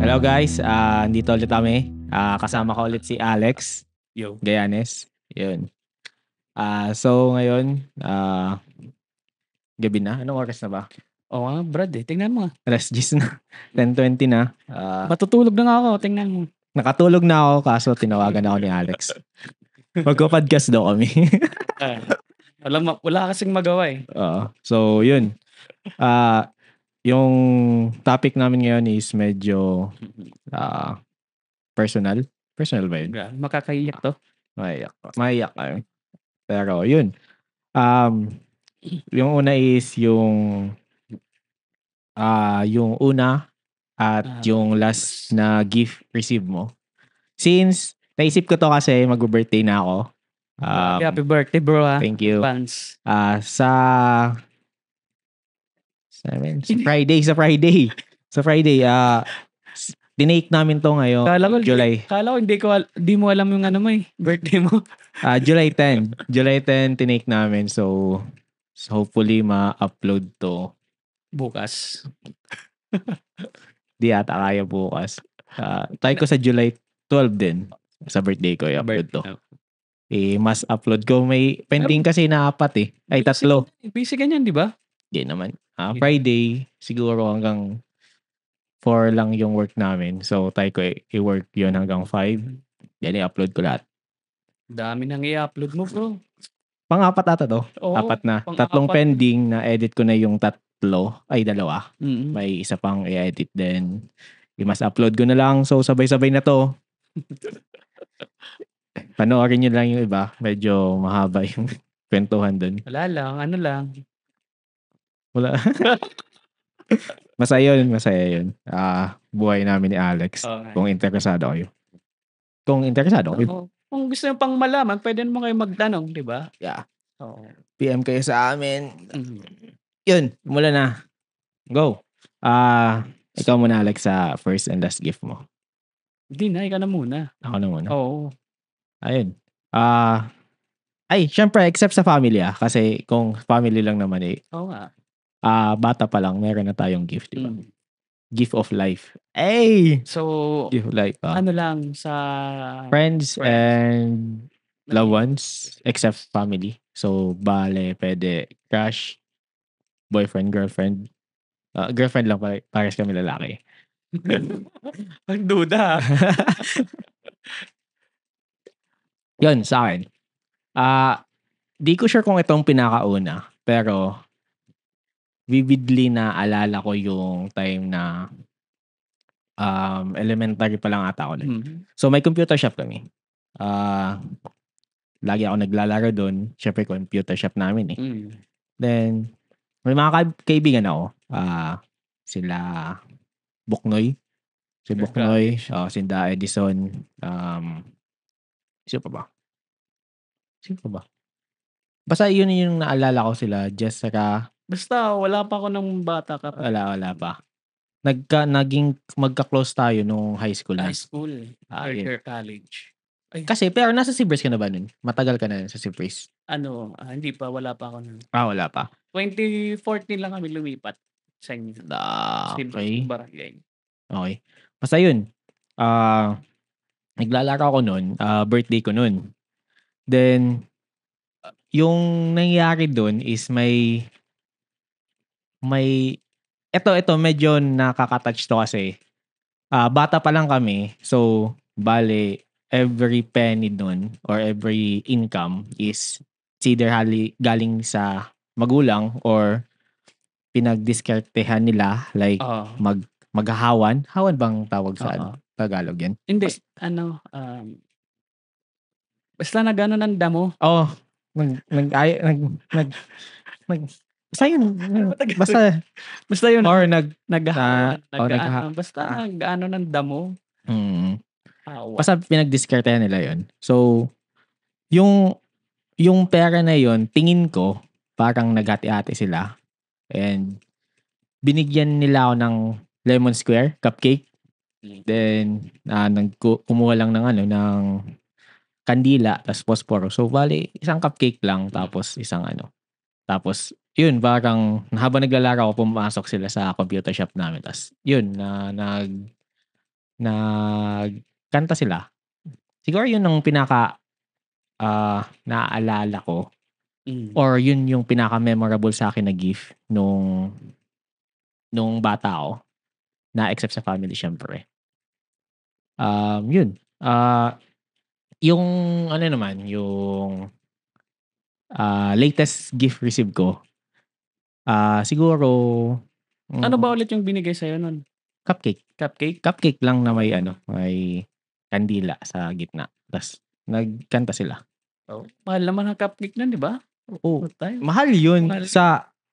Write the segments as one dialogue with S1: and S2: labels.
S1: Hello guys, andito ulit kami. Kasama ko ulit si Alex
S2: Yo.
S1: Gayanes. Yun. So ngayon, gabi na. Anong oras na ba?
S2: Oo nga, Brad eh. Tingnan mo nga.
S1: Alas 10 na. 10:20 na.
S2: Matutulog na nga ako. Tingnan mo.
S1: Nakatulog na ako kaso tinawagan ako ni Alex. Magko-podcast daw kami.
S2: Wala kasing magawa eh.
S1: So yun. Yung topic namin ngayon is medyo personal. Personal ba yun?
S2: Makakaiyak to.
S1: Maiyak kami. Pero yun. Yung una is yung una at yung last na gift receive mo. Since naisip ko to kasi mag-birthday na ako.
S2: Happy birthday bro ha.
S1: Thank you.
S2: Advance.
S1: Sa Friday. Tinake namin to ngayon. July.
S2: Kala ko hindi mo alam yung ano mo eh. Birthday mo.
S1: July 10. July 10 tinake namin. So hopefully ma-upload to
S2: bukas.
S1: Di ata kaya bukas. Try ko sa July 12 din. Sa birthday ko i-upload to. Mas upload ko. May pending kasi na 4 eh. Ay, 3.
S2: Busy ka niyan, di ba?
S1: Di naman. Friday, siguro hanggang 4 lang yung work namin. So, try ko i-work yun hanggang 5. Yan, i-upload ko lahat.
S2: Dami nang i-upload mo, bro.
S1: Pang-4 ata to. 4 na. 3 pending na edit ko na yung 3. Ay, 2.
S2: Mm-hmm.
S1: May isa pang i-edit din. I-mas upload ko na lang. So, sabay-sabay na to. Panoorin nyo lang yung iba. Medyo mahaba yung kwentuhan dun.
S2: Wala lang. Ano lang.
S1: Wala. Masaya yun. Buhay namin ni Alex.
S2: Okay.
S1: Kung interesado kayo.
S2: Kung gusto nyo pang malaman, pwede mo kayo magtanong, di ba?
S1: Yeah.
S2: Oo.
S1: PM kayo sa amin. Yun, mula na. Go. Ikaw muna, Alex, sa first and last gift mo.
S2: Hindi na, ikaw na muna.
S1: Ako na muna?
S2: Oo.
S1: Ayun. Syempre, except sa family kasi kung family lang naman
S2: Oo nga.
S1: Bata pa lang, meron na tayong gift, di ba? Gift of life. Hey!
S2: So,
S1: gift of life.
S2: Ano lang sa
S1: friends and loved ones, except family. So, bale, pwede crush, boyfriend, girlfriend. Girlfriend lang, pares kami lalaki.
S2: Ang duda.
S1: Yun, sa akin. Di ko sure kung itong pinakauna, pero vividly na alala ko yung time na elementary pa lang ata ako. So, may computer shop kami. Lagi ako naglalaro doon. Syempre, computer shop namin eh. Then, may mga kaibigan ako. Sila Buknoy. Si Buknoy. Sinda Edison. Sino pa ba? Basta yun yung naalala ko sila. Jessica.
S2: Basta, wala pa ako ng bata ka pa.
S1: Wala pa. Naging magka-close tayo nung high school na.
S2: High school. Or college.
S1: Ay. Kasi, pero nasa Sibris ka na ba nun? Matagal ka na sa Sibris?
S2: Hindi pa. Wala pa ako nun.
S1: Wala pa.
S2: 2014 lang kami lumipat sa inyo.
S1: Okay.
S2: Barangay.
S1: Okay. Basta yun. Naglalaro ako nun. Birthday ko nun. Then, yung nangyari dun is ito medyo nakaka-touch to kasi bata pa lang kami. So, bale, every penny dun or every income is either galing sa magulang or pinagdiskartehan nila like maghahawan. Hawan bang tawag sa Tagalog yan?
S2: Hindi. Basta nag-ano ng damo.
S1: Basta yun. Basta yun. Or
S2: basta nag-ano ng damo.
S1: Basta pinagdiskartehan nila yun. So, yung pera na yun, tingin ko, parang naghati-hati sila. And, binigyan nila ako ng lemon square, cupcake. Then, kumuha lang ng kandila, tapos posporo. So, bali, isang cupcake lang, tapos Tapos, yun, parang habang naglalaro ako, pumasok sila sa computer shop namin. Tapos, yun, nagkanta sila. Siguro yun ang naaalala ko or yun yung pinaka-memorable sa akin na gift nung bata ako na except sa family syempre. Yun. Yung ano naman, yung latest gift receive ko, siguro
S2: Ano ba ulit yung binigay sa'yo nun?
S1: cupcake.
S2: Cupcake?
S1: Cupcake lang na may kandila sa gitna. Tapos nagkanta sila.
S2: Mahal naman ang cupcake nun, di ba?
S1: Oo.
S2: Tayo.
S1: Mahal yun
S2: Mahal.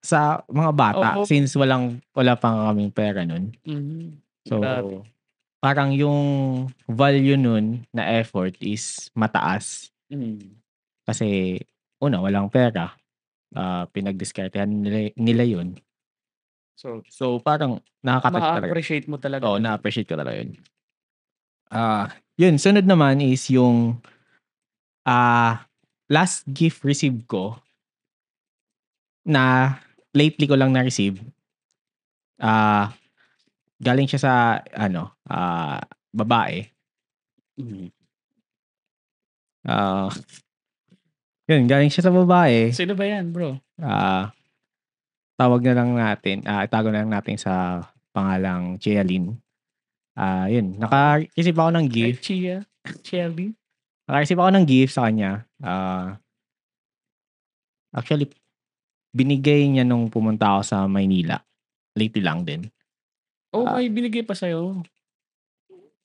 S1: sa mga bata
S2: Oo.
S1: since wala pa kaming pera nun. So,
S2: Grabe.
S1: parang yung value nun na effort is mataas. Kasi, una, walang pera. Pinagdiskartehan nila yun. So parang nakaka-touch talaga.
S2: Ma-appreciate mo talaga.
S1: Oo, na-appreciate ko talaga yun. Yun, sunod naman is yung last gift received ko na lately ko lang na-receive. Galing siya sa babae. Yun, galing siya sa babae.
S2: Sino ba yan, bro?
S1: Tawag na lang natin, itago na lang natin sa pangalang Chialyn. Yun, naka-receive ako ng gift.
S2: Chialyn?
S1: Naka-receive ako ng gift sa kanya. Actually, binigay niya nung pumunta ako sa Maynila. Lately lang din.
S2: May binigay pa sa'yo.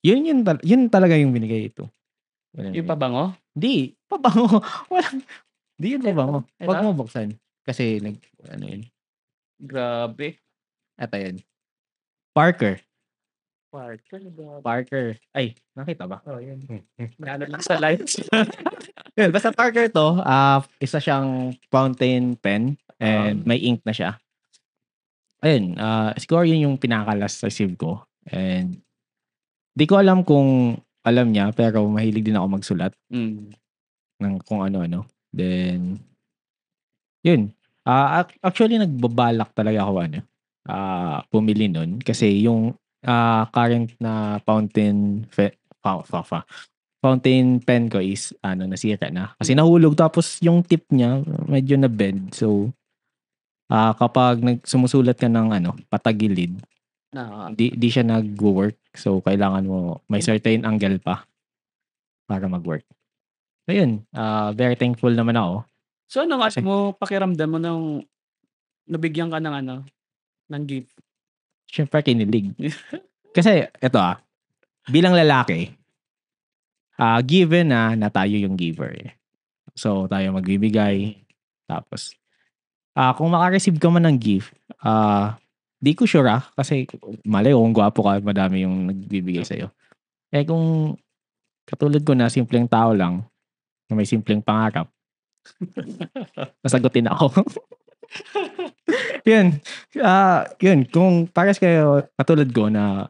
S1: Yun talaga yung binigay ito.
S2: Yung pabango?
S1: Di, pabango. Di yun pabango.
S2: Ito?
S1: Huwag mo buksan. Kasi yun.
S2: Grabe.
S1: Ito yun. Parker.
S2: Parker.
S1: Parker. Ay, nakita ba?
S2: Yun. Ano lang sa lights.
S1: Yun, basta Parker to, isa siyang fountain pen and may ink na siya. Ayun, siguro yun yung pinaka-last receive ko. And di ko alam kung alam niya, pero mahilig din ako magsulat ng kung ano-ano. Then, yun. Actually, nagbabalak talaga ako pumili nun. Kasi yung current na fountain pen ko is nasira na. Kasi nahulog tapos yung tip niya medyo na-bend. So, kapag sumusulat ka ng patagilid, di siya nag-work. So, kailangan mo may certain angle pa para mag-work. So, yun. Very thankful naman ako.
S2: So, ano mo pakiramdam mo nung nabigyan ka ng ng gift?
S1: Siyempre, kinilig. Kasi, ito bilang lalaki, given na tayo yung giver. So, tayo magbibigay. Tapos, kung makareceive ka man ng gift, di ko sure kasi malay kung gwapo ka, madami yung nagbibigay sa'yo. Kung katulad ko na simpleng tao lang, na may simpleng pangarap, nasagutin ako. Yun. Kung pares kayo katulad ko na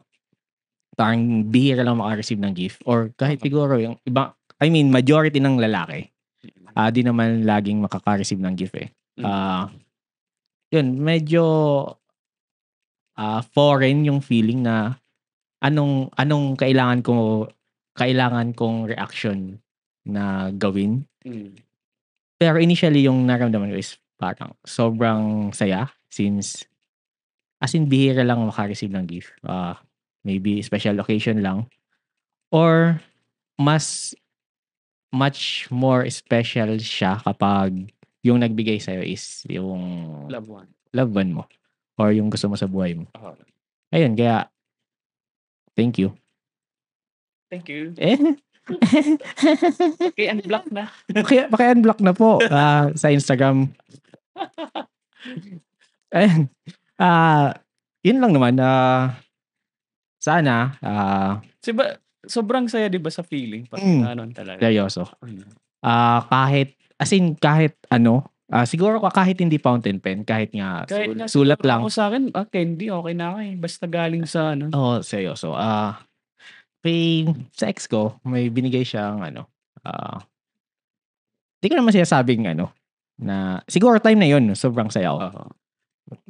S1: parang bihira lang makareceive ng gift or kahit siguro yung iba, majority ng lalaki, di naman laging makaka-receive ng gift eh. Yun, medyo foreign yung feeling na anong kailangan kong reaction na gawin. Pero initially yung naramdaman ko is parang sobrang saya since as in bihira lang makareceive ng gift. Maybe special occasion lang or much more special siya kapag yung nagbigay sa'yo is yung loved one mo or yung gusto mo sa buhay mo. Ayun, kaya thank you.
S2: Thank you. Unblock na.
S1: Paki-unblock na po sa Instagram. Ayun. Yun lang naman. Sana.
S2: Sobrang saya di ba sa feeling? Talaga.
S1: Seryoso. Kahit siguro kahit hindi fountain pen, kahit nga sulat lang.
S2: Ako sa akin, candy, okay na ako eh. Basta galing sa
S1: seryoso. Sa ex ko, may binigay siyang di ko naman sinasabing na siguro time na yun, sobrang saya ako.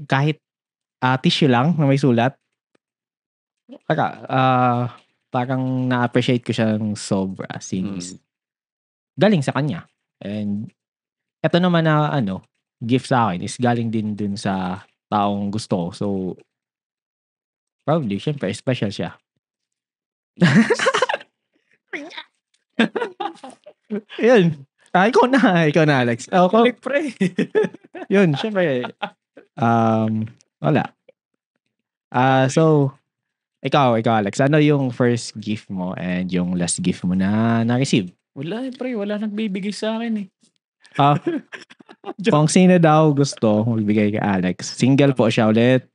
S1: Kahit tissue lang na may sulat, parang na-appreciate ko siya ng sobra since galing sa kanya. And eto naman na gift sa akin is galing din dun sa taong gusto ko. So, probably, syempre, special siya. Yun. Ikaw na, Alex.
S2: Kilig, pre.
S1: Yun, syempre. Wala. So, ikaw, Alex, ano yung first gift mo and yung last gift mo na na-receive?
S2: Wala pre, wala nagbibigay sa akin eh.
S1: Kung sino daw gusto magbigay kay Alex, single po siya ulit.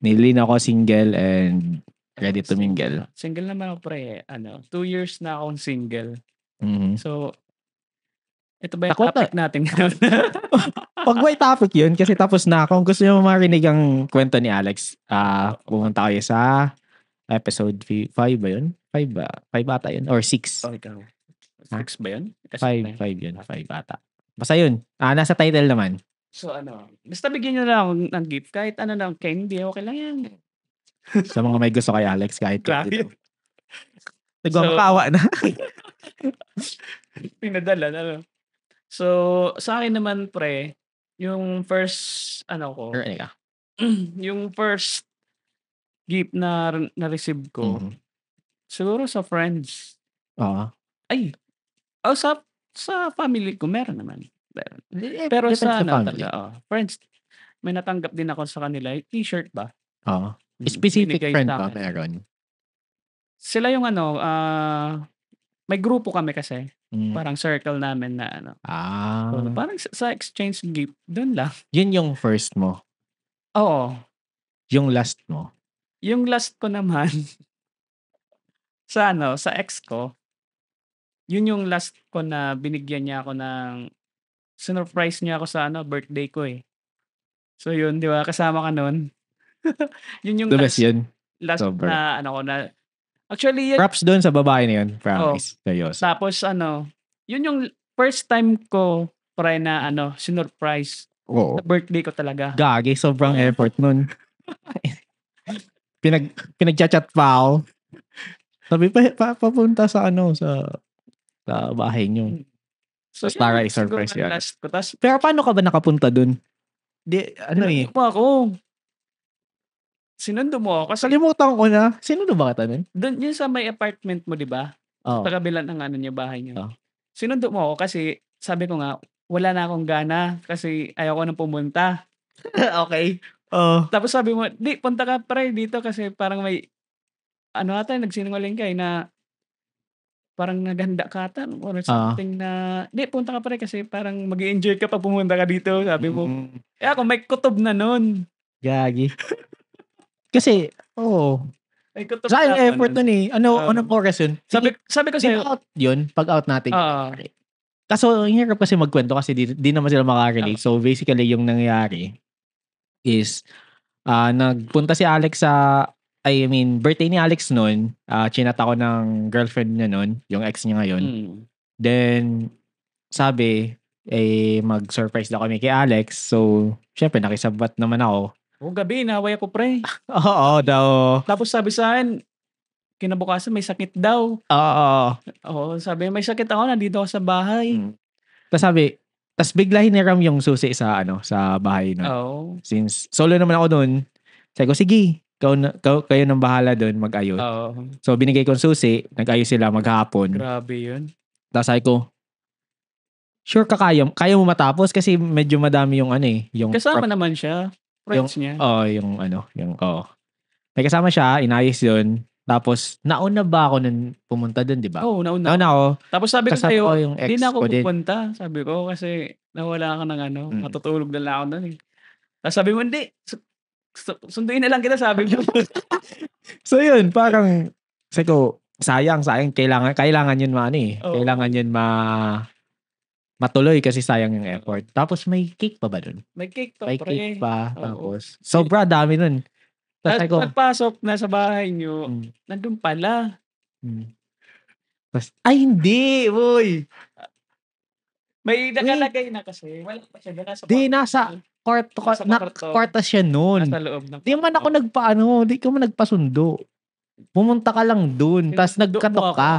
S1: Nilin ako single and ready to mingle.
S2: Single naman ako pre. 2 years na akong single.
S1: Mm-hmm.
S2: So, ito ba yung topic natin ngayon?
S1: Pag may topic yun, kasi tapos na. Kung gusto nyo marinig ang kwento ni Alex, pumunta kayo sa episode 5 ba yun? 5 ba? 5 ata yun? Or 6?
S2: Oh, ikaw. 6 ba yun?
S1: 5 yun. 5 ata. Basta yun. Nasa title naman.
S2: So basta bigyan nyo lang ng gift. Kahit ano lang, candy, okay lang yan.
S1: Sa mga may gusto kay Alex, kahit
S2: candy.
S1: Nagmamakawa na.
S2: Pinadala na. So, sa akin naman pre, yung first, yung first gift na na-receive ko, siguro sa friends. Sa family ko, meron naman. Pero sa friends, may natanggap din ako sa kanila, t-shirt ba?
S1: Specific friend ba meron?
S2: Sila yung may grupo kami kasi. Parang circle namin na So, parang sa exchange gift, doon lang.
S1: Yun yung first mo?
S2: Oo.
S1: Yung last mo?
S2: Yung last ko naman, sa ex ko, yun yung last ko na binigyan niya ako ng, sinurprise niya ako sa birthday ko eh. So yun, di ba? Kasama ka nun. Yun yung
S1: the best yun.
S2: Last na ko na, actually,
S1: props doon sa babae na yun. Promise. Seryoso.
S2: Tapos yun yung first time ko pre na sinurprise. Sa birthday ko talaga.
S1: Gagi, sobrang effort nun. Pinag-chat pa ako. Sabi papunta sa sa bahay niyo. So, para i-surprise yan. Pero paano ka ba nakapunta dun?
S2: Ako. Sinundo mo ako.
S1: Salimutan ko na. Sinundo ba kita nun?
S2: Doon yun sa may apartment mo, di ba? Sa kabilang ng niyo, bahay niyo. Sinundo mo ako kasi sabi ko nga, wala na akong gana kasi ayaw ko nang pumunta.
S1: Okay.
S2: Tapos sabi mo, di, punta ka pre dito kasi parang may, ata, nagsinungaling ka na parang naghanda ka ata or something na, di, punta ka pre kasi parang mag-i-enjoy ka pag pumunta ka dito, sabi mo. Ako, may kutob na nun.
S1: Gagi. Kasi,
S2: may kutob
S1: sayang effort nun eh. Anong oras yun?
S2: Sabi ko sa'yo.
S1: Out yun, pag out natin. Kaso, hirap kasi magkwento kasi di naman sila makarelate. So, basically, yung nangyari is, nagpunta si Alex birthday ni Alex noon. Chinat ako ng girlfriend niya noon, yung ex niya ngayon. Then, sabi, mag-surprise daw kami kay Alex. So, syempre, nakisabat naman ako.
S2: Gabi, naway ako, pre.
S1: Oo, daw.
S2: Tapos sabi sa akin, kinabukasan may sakit daw. Sabi, may sakit ako, nandito ako sa bahay.
S1: Tapos bigla hiniram yung susi sa bahay nun. Since solo naman ako nun, sabi ko, sige, kayo nang bahala dun, mag-ayos. So, binigay ko yung susi, nag-ayos sila maghapon.
S2: Grabe yun.
S1: Tapos sabi ko, sure ka kaya mo matapos kasi medyo madami yung yung
S2: kasama naman siya. Friends niya.
S1: May kasama siya, inayos yun. Tapos, nauna ba ako nung pumunta dun, di ba?
S2: Nauna
S1: ako.
S2: Tapos sabi ko sa'yo,
S1: hindi
S2: na ako pupunta. Sabi ko, kasi nawala ka ng matutulog na lang ako nun eh. Tapos sabi mo, hindi. Sunduin na lang kita, sabi mo.
S1: So yun, parang, sabi ko, sayang, kailangan yun kailangan yun matuloy kasi sayang yung effort. Tapos may cake pa ba dun?
S2: May cake pa.
S1: Tapos, sobra dami nun.
S2: Tapos pagpasok na sa bahay nyo, nandun pala.
S1: Tapos, hindi, boy.
S2: May nakalagay na kasi. Wala pa siya.
S1: Nasa kwarto siya nun.
S2: Nasa loob ng
S1: di man ako di ka man nagpasundo. Pumunta ka lang dun, tas
S2: Sinundo mo
S1: nagkatok
S2: ako.
S1: ka.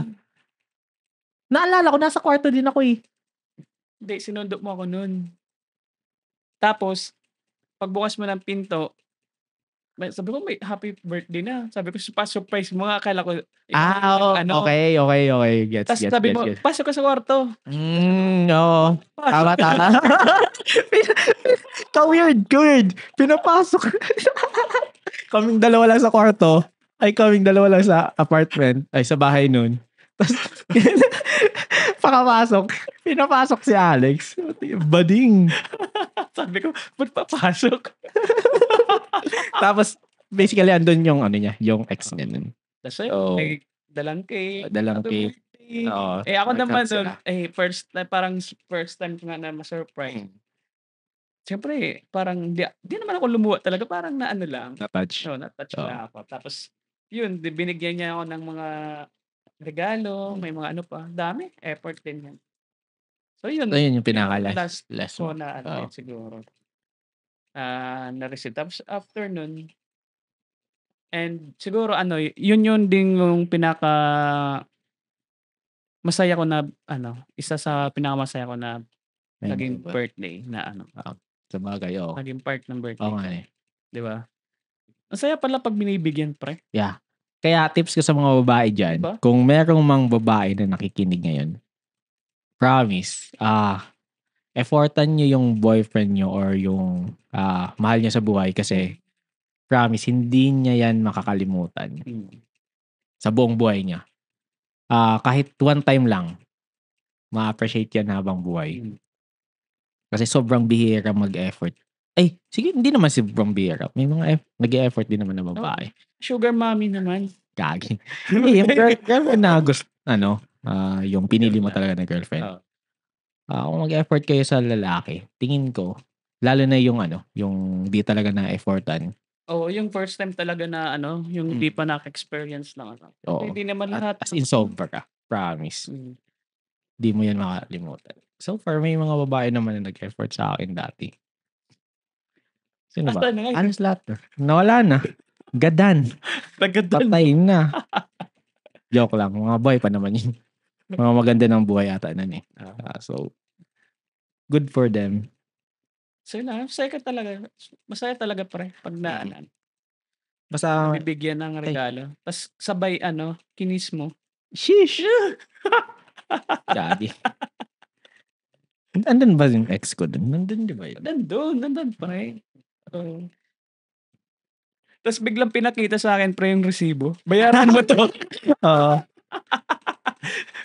S1: Naalala ko, nasa kwarto din ako eh.
S2: Hindi, sinundo mo ako nun. Tapos, pagbukas mo ng pinto, sabi ko, may happy birthday na. Sabi ko, surprise mo nga. Akala ko,
S1: Oo, okay. Gets.
S2: Tapos sabi mo, pasok ka sa kwarto.
S1: Oo. Tama. Ka-weird. Pinapasok. Kaming dalawa lang sa kwarto. Kaming dalawa lang sa apartment. Sa bahay nun. Tapos, pakapasok, pinapasok si Alex. Bading.
S2: Sabi ko, ba't papasok?
S1: Tapos, basically, andun yung yung ex niya nun.
S2: Tapos, may dalang cake.
S1: Oo.
S2: Ako naman nun, parang first time ko nga na ma-surprise. Siyempre, parang di naman ako lumuwa talaga. Parang naano lang.
S1: Na-touch.
S2: Na-touch na ako. Tapos, yun, binigyan niya ako ng mga regalo, may mga ano pa. Dami, effort din yan. So, yun.
S1: So, yun yung pinaka-last
S2: ko na siguro. Na-receive. Tapos, after nun, and siguro, yun din yung masaya ko na, isa sa pinakamasaya ko na naging birthday na
S1: sa bagay,
S2: naging part ng birthday.
S1: Oo nga eh.
S2: Di ba? Ang saya pala pag binibigyan, pre.
S1: Yeah. Kaya tips ko sa mga babae dyan,
S2: Diba?
S1: kung merong mang babae na nakikinig ngayon, promise, effortan nyo yung boyfriend nyo or yung mahal niya sa buhay kasi promise, hindi niya yan makakalimutan sa buong buhay niya. Kahit one time lang, ma-appreciate yan habang buhay. Kasi sobrang bihira mag-effort. Sige, hindi naman sobrang bihira. May mga nag-e-effort din naman na babae.
S2: Sugar mommy naman.
S1: Gagi. Yung girlfriend na gusto, yung pinili mo talaga na girlfriend. Kung mag-effort kayo sa lalaki, tingin ko, lalo na yung yung di talaga na-effortan.
S2: Yung first time talaga na yung di pa naka-experience lang. Hindi naman lahat.
S1: As in sobra ka. Promise. Di mo yan makalimutan. So far, may mga babae naman na nag-effort sa akin dati. Sino ba? Alas lahat. Nawala na. Gadan. Patay na. Joke lang. Mga boy pa naman yun. Mga maganda ng buhay ata nun eh. So, good for them.
S2: So, masaya talaga pre. Pag naanan.
S1: Basta,
S2: bibigyan ng regalo. Tapos, sabay, kinis mo.
S1: Sheesh! Gagi. Andun ba yung ex ko dun? Nandun di ba yun?
S2: Nandun pre. Tapos biglang pinakita sa akin pre yung resibo. Bayaran mo to.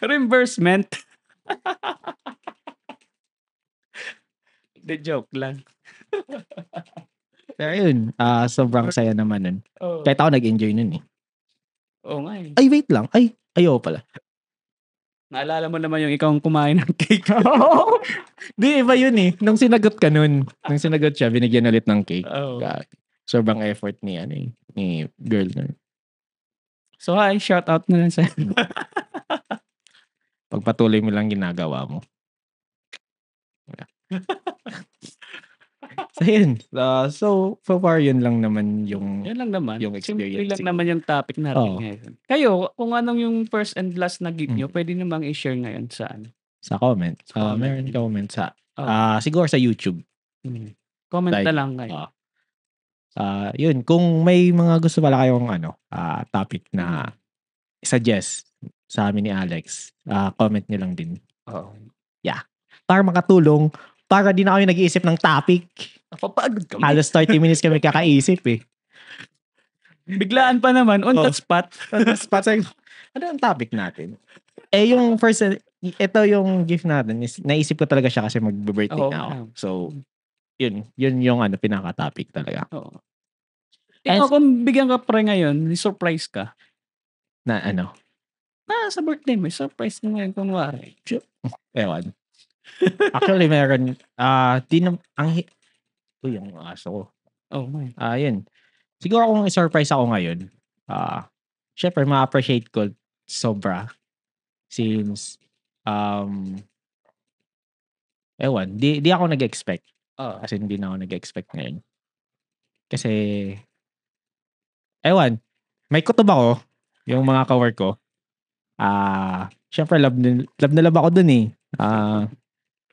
S2: Reimbursement. The joke lang.
S1: Pero yun, sobrang saya naman nun. Kahit ako nag-enjoy nun eh.
S2: Oo nga eh.
S1: Ay, wait lang. Ayaw pala.
S2: Naalala mo naman yung ikaw ang kumain ng cake.
S1: Di, iba yun eh. Nung sinagot ka nun, nung sinagot siya, binigyan ulit ng cake. Sobrang effort ni girl nun.
S2: So, shout out na lang sa'yo.
S1: Pagpatuloy mo lang ginagawa mo. So, yun. So far, yun lang naman yung experience.
S2: Simple lang naman yung topic natin ngayon. Kayo, kung anong yung first and last na gift nyo, pwede namang i-share ngayon saan?
S1: Sa comment. Meron comment sa, siguro sa YouTube.
S2: Comment na lang kayo.
S1: Yun, kung may mga gusto pala kayong topic na suggest sa amin ni Alex, comment nyo lang din. Yeah. Para makatulong, para di na kami nag-iisip ng topic.
S2: Napapagod kami.
S1: Halos 30 minutes kami kakaisip eh.
S2: Biglaan pa naman, on the spot.
S1: On the spot. Ano ang topic natin? Yung first, ito yung gift natin, naisip ko talaga siya kasi mag-birthday na ako. So, yun yung pinaka-topic talaga.
S2: Ikaw, kung bigyan ka pre ngayon, surprise ka.
S1: Na ano?
S2: Sa birthday mo, surprise mo ngayon kung wari.
S1: Ewan. Actually, meron, yung aso ko. Yun. Siguro kung i-surprise ako ngayon, syempre, ma-appreciate ko sobra. Since, ewan, di ako nag-expect. As in, di na ako nag-expect ngayon. Kasi, ewan, may kutob ako. yung mga ka-work ko, syempre love na love ako dun eh.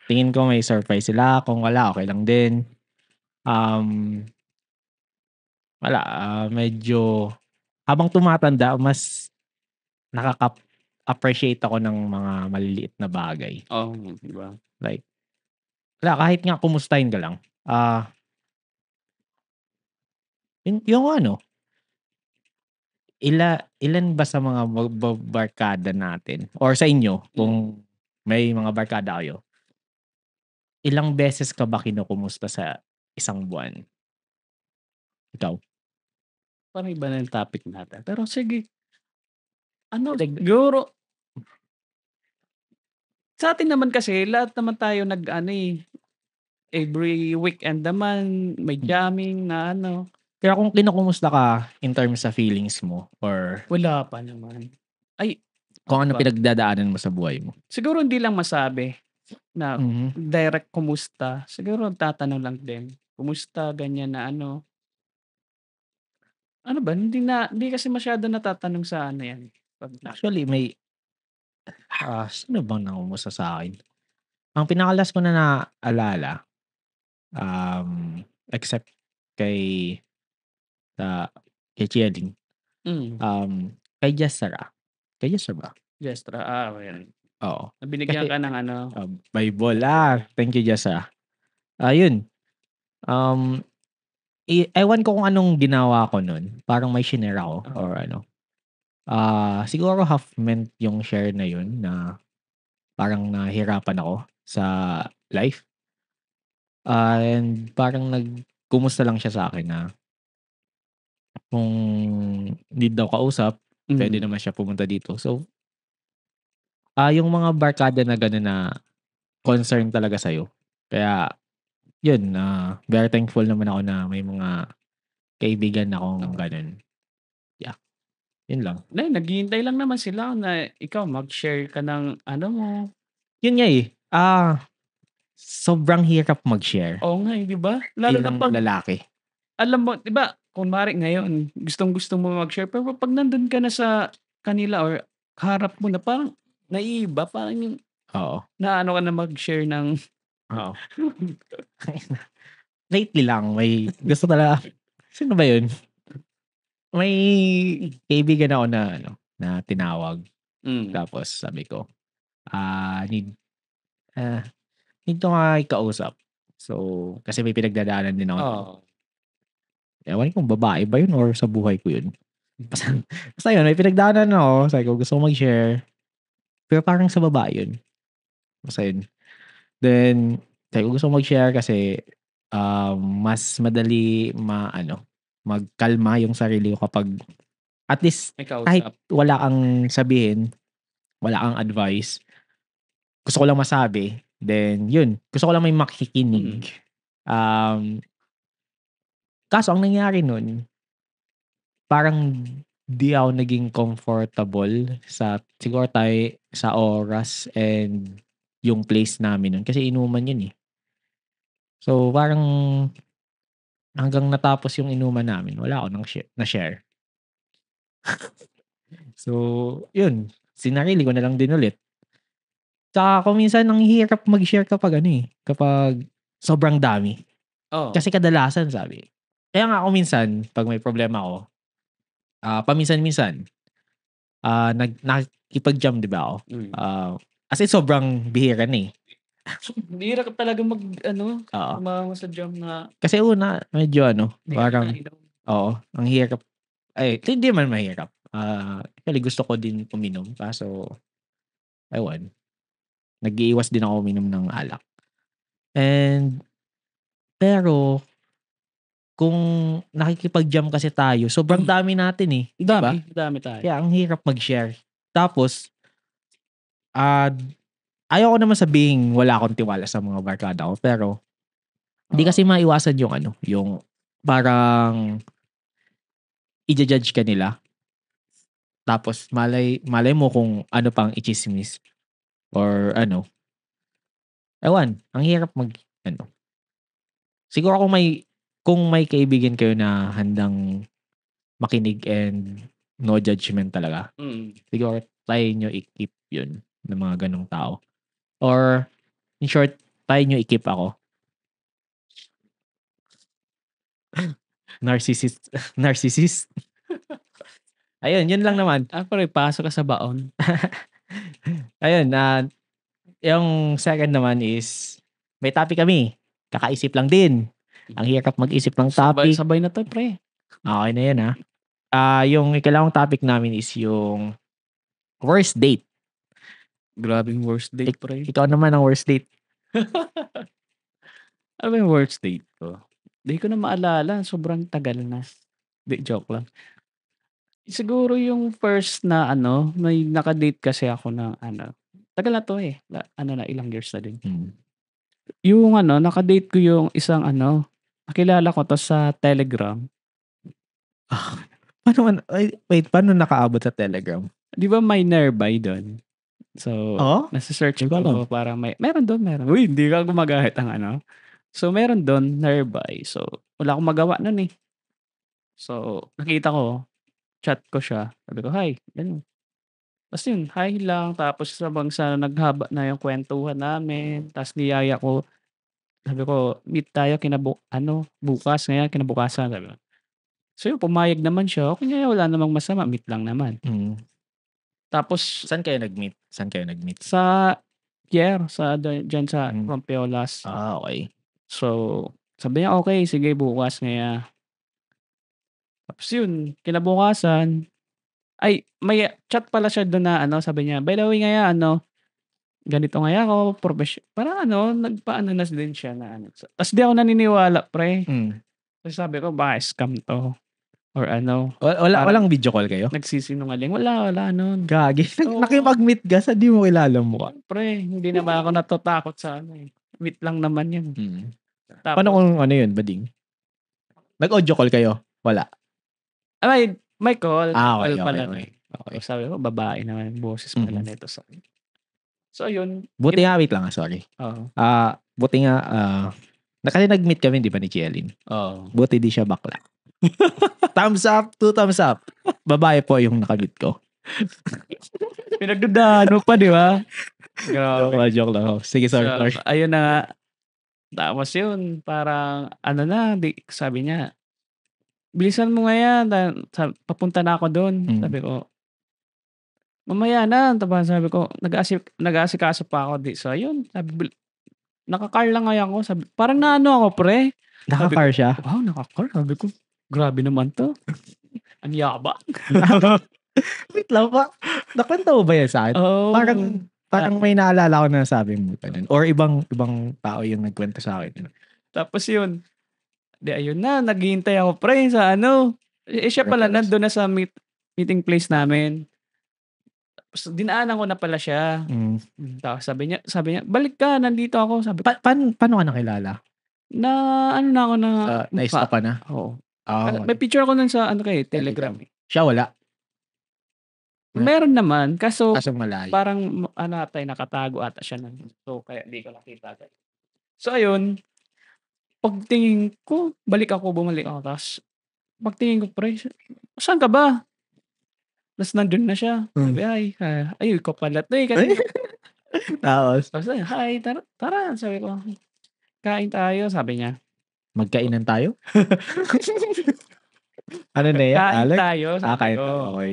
S1: Tingin ko may surprise sila. Kung wala, okay lang din. Wala, medyo habang tumatanda, mas nakaka-appreciate ako ng mga maliliit na bagay.
S2: Oo, di ba?
S1: Like, wala, kahit nga kumustahin ka lang. Yung ano, ilan ba sa mga barkada natin or sa inyo, kung may mga barkada kayo, ilang beses ka ba kinukumusta sa isang buwan? Ikaw?
S2: Parang iba na yung topic natin. Pero sige,
S1: Dag-
S2: siguro, sa atin naman kasi, lahat naman tayo every weekend naman, may jamming na
S1: Pero kung kinukumusta ka in terms sa feelings mo or
S2: wala pa naman. Ay,
S1: kung ano
S2: ba?
S1: pinagdadaanan mo sa buhay mo.
S2: Siguro hindi lang masabi na
S1: Mhm.
S2: direct kumusta. Siguro tatanong lang din, kumusta, ganyan na ano ba, hindi kasi masyado natatanong sa yan.
S1: Actually, may sino bang nangumusta sa akin? Ang pinaka-last ko na naalala, except kay sa kay Chieling,
S2: Mm,
S1: kay Jessara. Kay Jessara ba?
S2: Gestra, well,
S1: Oo.
S2: binigyan
S1: Kasi,
S2: ka ng
S1: Bible. Thank you, Jessara. Ayun. Ewan ko kung anong ginawa ko nun. Parang may shinare ako or ano. Siguro half meant yung share na yun na parang nahirapan ako sa life. And parang kumusta lang siya sa akin na kung need daw kausap, pwede naman siya pumunta dito. So, yung mga barkada na gano'n na concern talaga sa'yo. Kaya, yun, very thankful naman ako na may mga kaibigan akong gano'n. Yeah, yun lang.
S2: naghihintay lang naman sila na ikaw mag-share ka ng mo.
S1: Yun nga eh. Sobrang hirap mag-share
S2: Oo nga, 'di ba? Lalo na
S1: bilang
S2: 'pag
S1: lalaki.
S2: alam mo, 'di ba, kunwari ngayon gustong-gusto mo mag-share pero 'pag nandun ka na sa kanila or harap mo na parang naiiba, parang yung
S1: Oo.
S2: naano ka na mag-share ng
S1: Oo. Lately lang, may gusto talaga. Sino ba yun? May kaibigan ako na na tinawag. Tapos sabi ko, need ah, need ko nga ikausap. So, kasi may pinagdadaanan din ako nun.
S2: Oo.
S1: Ewan ko kung babae ba yun or sa buhay ko yun. Basta yun, may pinagdaanan ako. Sabi ko, gusto ko mag-share. Pero parang sa babae yun. Basta yun. Then, sabi ko gusto ko mag-share kasi mas madali magkalma yung sarili ko kapag at least
S2: May
S1: kahit
S2: kausap.
S1: wala kang sabihin, wala kang advice, gusto ko lang masabi, then yun, gusto ko lang may makikinig. Kaso ang nangyari nun, parang di ako naging comfortable siguro sa oras and yung place namin nun kasi inuman yun eh. So parang hanggang natapos yung inuman namin, wala ako na-share. So, yun, sinarili ko na lang din ulit. Tsaka kung minsan ang hirap mag-share kapag sobrang dami.
S2: Oo.
S1: Kasi kadalasan kaya nga ako minsan, pag may problema ako, paminsan-minsan, nakikipag-jam, di ba ako? As in, sobrang bihira na eh.
S2: Bihira ka talaga
S1: Oo.
S2: sumama sa jam na
S1: Kasi una, medyo
S2: hindi ka
S1: parang,
S2: nainom.
S1: oo, ang hirap. Ay, hindi man mahirap. Actually, gusto ko din uminom. Kaso, ewan, nag-iiwas din ako uminom ng alak. Pero, kung nakikipag-jam kasi tayo, sobrang dami natin eh. Diba?
S2: Dami tayo.
S1: Kaya ang hirap mag-share. Tapos, ayaw ko naman sabihing wala akong tiwala sa mga barkada ko. Pero, hindi kasi maiwasan yung parang i-judge ka nila. Tapos, malay mo kung ano pang i-chismis. Or ewan, ang hirap siguro kung may kaibigan kayo na handang makinig and no judgment talaga.
S2: Mm.
S1: Siguro try nyo i-keep yun ng mga ganong tao. Or, in short, try nyo i-keep ako. Narcissist. Narcissist. Ayun, yun lang naman.
S2: Pre, pasok ka sa baon.
S1: Ayun, yung second naman is, may topic kami. Kakaisip lang din. Ang hirap mag-isip ng topic.
S2: Sabay na to, pre.
S1: Okay na yan, ha? Yung ikalawang topic namin is yung worst date.
S2: Grabing worst date, pre.
S1: Ikaw naman ang worst date.
S2: Ano ba yung worst date ko? Di ko na maalala. Sobrang tagal na. Di, joke lang. Siguro yung first na may nakadate kasi ako ng tagal na to eh. Ilang years na din. Yung nakadate ko yung isang nakilala ko to sa Telegram.
S1: Paano nakaabot sa Telegram?
S2: Di ba may nearby doon? So, nasa search ko para meron doon. Uy, hindi ka gumagahit ang So, meron doon nearby. So, wala akong magawa nun eh. So, nakita ko, chat ko siya. Sabi ko, hi. Ganun. Tapos yun, hi lang. Tapos sabang sa naghaba na yung kwentuhan namin. Tapos niyaya ko, sabi ko, meet tayo bukas ngayon, kinabukasan. Sabi ko. So yun, pumayag naman siya. Okay nga, wala namang masama. Meet lang naman. Tapos,
S1: Saan kayo nag-meet?
S2: Sa Pierre, dyan sa Rompeolas.
S1: Okay.
S2: So, sabi niya, okay, sige, bukas ngayon. Tapos yun, kinabukasan, may chat pala siya doon na sabi niya, by the way ngayon, ganito ngayon ako, parang nagpaano na din siya na Tapos di ako naniniwala, pre. Tapos sabi ko, baka scam to. Or
S1: walang video call kayo?
S2: Nagsisinungaling. Wala,
S1: Gagi. Nakipag-meet ka sa di mo kilala mo ka.
S2: Pre, hindi naman ako natatakot sa meet lang naman yan.
S1: Tapos, paano kung yun, bading? Nag-audio call kayo? Wala.
S2: May call.
S1: Okay,
S2: Call pala.
S1: Okay.
S2: So, sabi ko, babae naman. Boses pala nito sa akin. So, yun.
S1: Buti nga, wait lang, sorry. Buti nga, kasi nag-meet kami, di ba, ni Chielin? Buti di siya bakla. Thumbs up, 2 thumbs up. Babae po yung nakamit ko.
S2: Pinagdudahan mo pa, di ba?
S1: Joke lang. Sige, sorry.
S2: Ayun na nga. Tapos yun, parang, sabi niya, bilisan mo nga yan. Papunta na ako doon. Sabi ko, mamaya na. Tapos sabi ko, nag-aasikaso pa ako. So, ayun. Sabi, naka-car lang ngayon ako. Sabi, parang ako, pre.
S1: Naka-car siya?
S2: Wow, naka-car. Sabi ko, grabe naman to. Ang yabang.
S1: Wait lang pa. Nakwento mo ba yan sa akin? Parang may naalala ko na sabi mo. Or ibang tao yung nagkwento sa akin.
S2: Tapos yun. Ayun na. Naghihintay ako, pre, sa siya pala nandun na sa meeting place namin. Tapos dinaanan ko na pala siya. Tapos sabi niya, balik ka, nandito ako. Sabi ko,
S1: paano ka nakilala?
S2: Na ako na.
S1: Na-stop ka na?
S2: Oo. May picture ako nun sa Telegram.
S1: Siya wala?
S2: Meron naman. Kaso
S1: malayo.
S2: parang nakatago ata siya nun. So kaya di ko nakita. So ayun. Pagtingin ko, bumalik ako. Tapos pagtingin ko, pre, saan ka ba? Tapos nandun na siya. Sabi, ay, ikaw pala to eh. Tapos, hi, tara. Sabi ko, kain tayo, sabi niya.
S1: Magkainan tayo? Ano na yan,
S2: Kain
S1: Alec?
S2: tayo, sabi ko.
S1: Okay.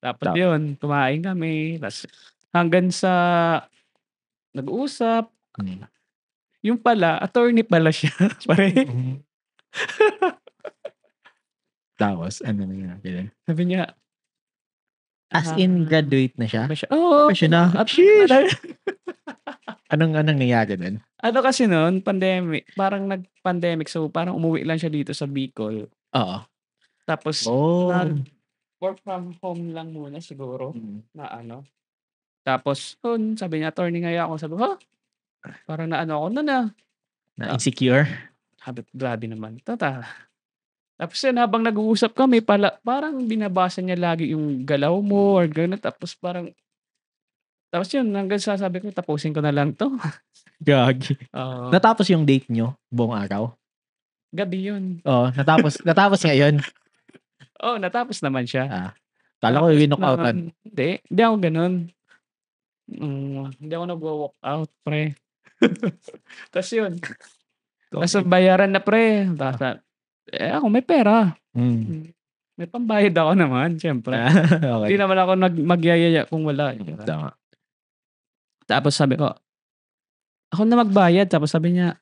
S2: Tapos yun, kumain kami. Tapos hanggang sa nag-uusap. Yung pala, attorney pala siya. Pare.
S1: Tapos, ano na yun?
S2: Sabi niya,
S1: as in, graduate na siya?
S2: Oo.
S1: Siya na. Anong nangyayari nun?
S2: Kasi nun, pandemic. Parang nag-pandemic. So, parang umuwi lang siya dito sa Bicol.
S1: Oo.
S2: Tapos, work from home lang muna siguro. Na Tapos, sabi niya, attorney nga ako. Sabi ko, parang ako na.
S1: Na-insecure?
S2: Sabi, grabe naman. Tapos yun, habang nag-uusap kami, parang binabasa niya lagi yung galaw mo or gano'n. Tapos yun, hanggang sabi ko, tapusin ko na lang to.
S1: Gagi. Natapos yung date nyo buong araw?
S2: Gabi yun.
S1: Natapos ngayon?
S2: Natapos naman siya.
S1: Kala ko
S2: Tapos
S1: winokoutan.
S2: hindi ako gano'n. Hindi ako nagwo-walk out pre. Ta's yun, ta's
S1: Okay.
S2: bayaran na pre, ako may pera.
S1: Hmm.
S2: May pambayad ako naman siyempre. Hindi
S1: Okay.
S2: naman ako magyayaya kung wala, di ba?
S1: Tama.
S2: Tapos sabi ko, "Ako na magbayad." Tapos sabi niya,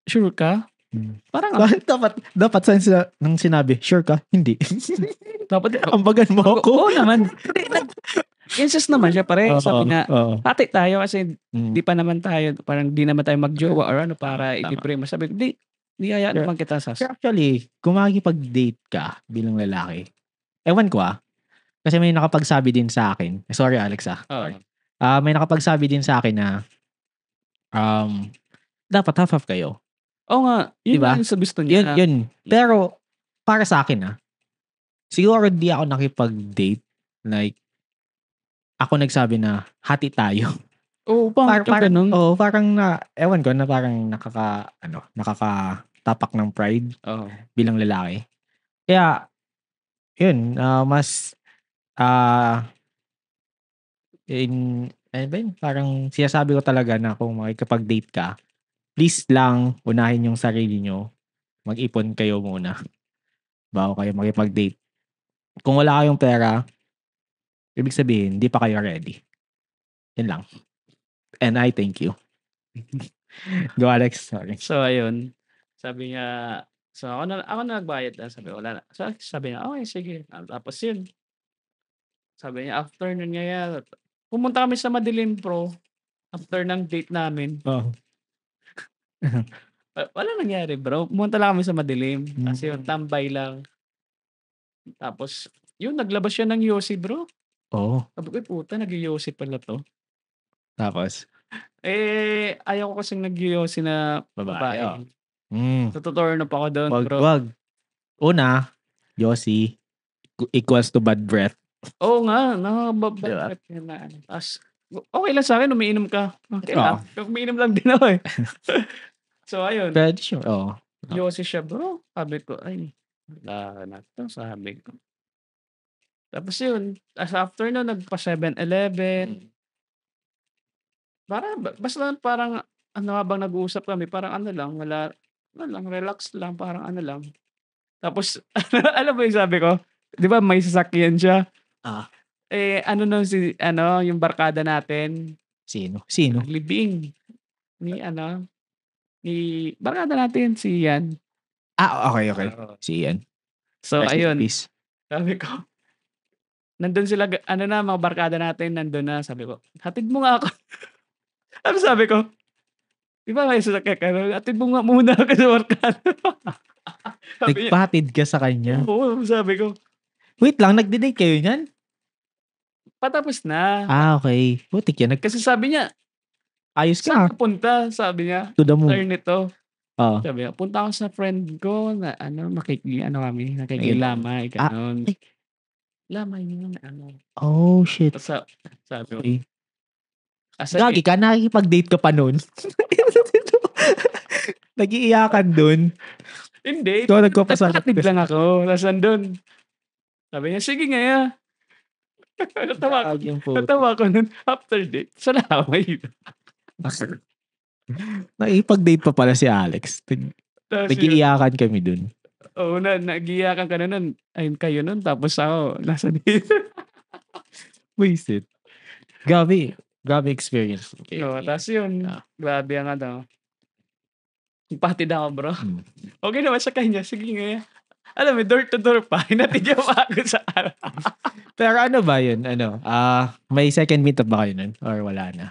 S2: "Sure ka?" Parang
S1: Dapat nang sinabi, sure ka? Hindi.
S2: dapat
S1: Ambagan mo ako.
S2: oo naman. Hindi, insist naman siya pare. Sabi niya,
S1: Oo.
S2: "Hati tayo kasi
S1: Mm.
S2: di pa naman tayo, parang di naman tayo magjowa or ano para
S1: Tama.
S2: ilibre mo." Sabi ko, "Di, niyaya
S1: Sure.
S2: naman kita sas."
S1: Actually, kung makikipag-date ka bilang lalaki, ewan ko kasi may nakapagsabi din sa akin, sorry Alex
S2: Oo.
S1: may nakapagsabi din sa akin na, dapat half-half kayo.
S2: Oo nga,
S1: Di
S2: yun nga
S1: ba?
S2: yung sa gusto niya.
S1: Yun. Pero, para sa akin siguro di ako nakipag-date, like, ako nagsabi na, hati tayo.
S2: Oo, pangit yung ganun.
S1: Parang ewan ko na parang nakakatapak ng pride
S2: Oo.
S1: bilang lalaki. Kaya, yun, mas, ano ba yun? Parang sinasabi ko talaga na kung makikipag-date ka, please lang, unahin yung sarili nyo. Mag-ipon kayo muna bago kayo makipag-date. Kung wala kayong pera, ibig sabihin, hindi pa kayo ready. Yan lang. And I thank you. Go Alex, sorry.
S2: So ayun, sabi niya, ako na nagbayad na, sabi ko, wala na. So sabi niya, okay, sige. Tapos yun, sabi niya, after nun nga, pumunta kami sa Madilim Pro, after ng date namin.
S1: Oh.
S2: Wala nangyari bro, pumunta lang kami sa Madilim, kasi yun,
S1: Mm.
S2: tambay lang. Tapos, yun, naglabas siya ng Yossi bro.
S1: Oh,
S2: Sabi ko, puta, nag-Yossi pala to.
S1: tapos,
S2: Ayaw ko kasing nag-Yossi na babae. Natuturn pa ako doon bro.
S1: Wag. Una, Yossi equals to bad breath.
S2: Oo nga,
S1: Diba?
S2: nakakababad yun na ano. Tapos, okay lang sa akin, umiinom ka. Okay
S1: Oo.
S2: lang. Umiinom lang din ako eh. So, ayun.
S1: Pwede siya, oo.
S2: Yossi siya bro. Sabi ko, ay, wala na to, sabi ko. Tapos yun, as after nun, nagpa 7-Eleven. Basta parang, habang nag-uusap kami, parang ano lang, wala lang, relax lang, parang ano lang. Tapos, alam mo yung sabi ko, di ba may sasakyan siya? Ano nun yung barkada natin,
S1: Sino?
S2: libing, ni barkada natin, si Ian.
S1: Okay.
S2: Oo.
S1: Si Ian.
S2: So,
S1: Rest in
S2: ayun,
S1: peace.
S2: sabi ko, nandun sila, mga barkada natin, nandun na, sabi ko, hatid mo nga ako. Ano sabi ko? Di ba may sasakyan ka? Hatid mo nga muna ako sa barkada. Sabi niya,
S1: Nagpatid ka sa kanya.
S2: oo, sabi ko.
S1: Wait lang, nagde-date kayo niyan?
S2: Patapos na.
S1: Okay. Putik yan.
S2: Kasi sabi niya,
S1: Ayos
S2: saan
S1: ka.
S2: ka punta? Sabi niya,
S1: To the moon.
S2: after nito.
S1: Oo.
S2: Sabi niya, punta ako sa friend ko na nakikilamay, gano'n. Lamay yun,
S1: Oh, shit.
S2: Sabi ko,
S1: Okay.
S2: kasi,
S1: Gagi ka, nakikipag-date ka pa nun. Nag-iiyakan dun.
S2: hindi,
S1: Ikaw nagpapasakit
S2: nagpakatid
S1: ka.
S2: lang ako. Tapos nandun. Sabi niya, sige nga ya. Natawa ko nun, after date, sa lamay.
S1: Nakikipag-date pa pala si Alex. Nag-iiyakan kami dun.
S2: Oo, nag-iyakan ka na nun. Ayun kayo nun, tapos ako, nasa dito.
S1: Wasted. Grabe experience.
S2: Tapos yun, grabe ang patid ako bro. Okay naman sa kanya, sige nga. Alam mo, door to door pa, hinatid niya pa ako sa
S1: Pero ano ba yun? May second meet up ba kayo nun? Or wala na?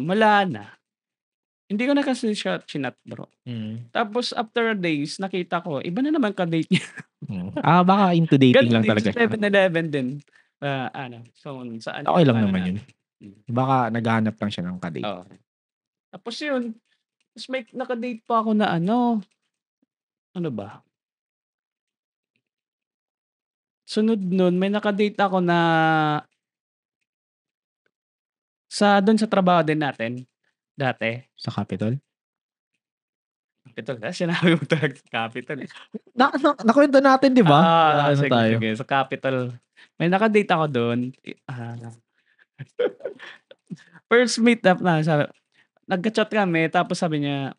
S2: Wala na. Hindi ko na kasi siya chinat bro. Tapos after days, nakita ko, iba na naman ka-date niya.
S1: Baka into dating lang talaga siya.
S2: 7-Eleven din. So saan
S1: Okay lang naman yun. Baka naghahanap lang siya ng ka-date.
S2: Oo. Tapos yun, may naka-date pa ako na ano ba? Sunod nun, may naka-date ako na doon sa trabaho din natin, dati.
S1: Sa Capitol?
S2: Capitol. Sinabi mo talaga sa Capitol.
S1: Nakwento natin, di ba? Ano
S2: Sige,
S1: tayo?
S2: sige. Sa Capitol. May nakadate ako doon. First meet up na. Nagka-chat kami. Tapos sabi niya,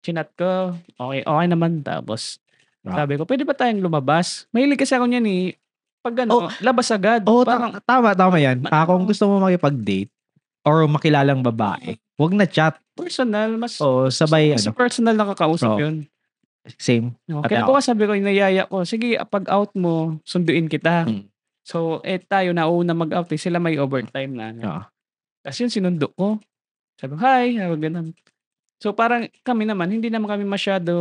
S2: chinat ko. Okay, okay naman. Tapos
S1: Ah.
S2: sabi ko, pwede ba tayong lumabas? Mahilig kasi ako niyan eh. Pag
S1: Oh,
S2: labas agad. Parang,
S1: tama yan. Kung gusto mo makipag-date or makilalang babae, wag na chat.
S2: personal. Mas
S1: Sabay,
S2: gusto ko kasi personal nakakausap
S1: Oo.
S2: yun.
S1: Same.
S2: No,
S1: Pati
S2: kaya
S1: ako.
S2: bukas sabi ko, inayaya ko, sige, pag out mo, sunduin kita. So, tayo nauna mag-out eh. Sila may overtime na.
S1: Oo.
S2: Tapos yun, sinundo ko. Sabi ko, hi, ganun. So, parang kami naman, hindi naman kami masyado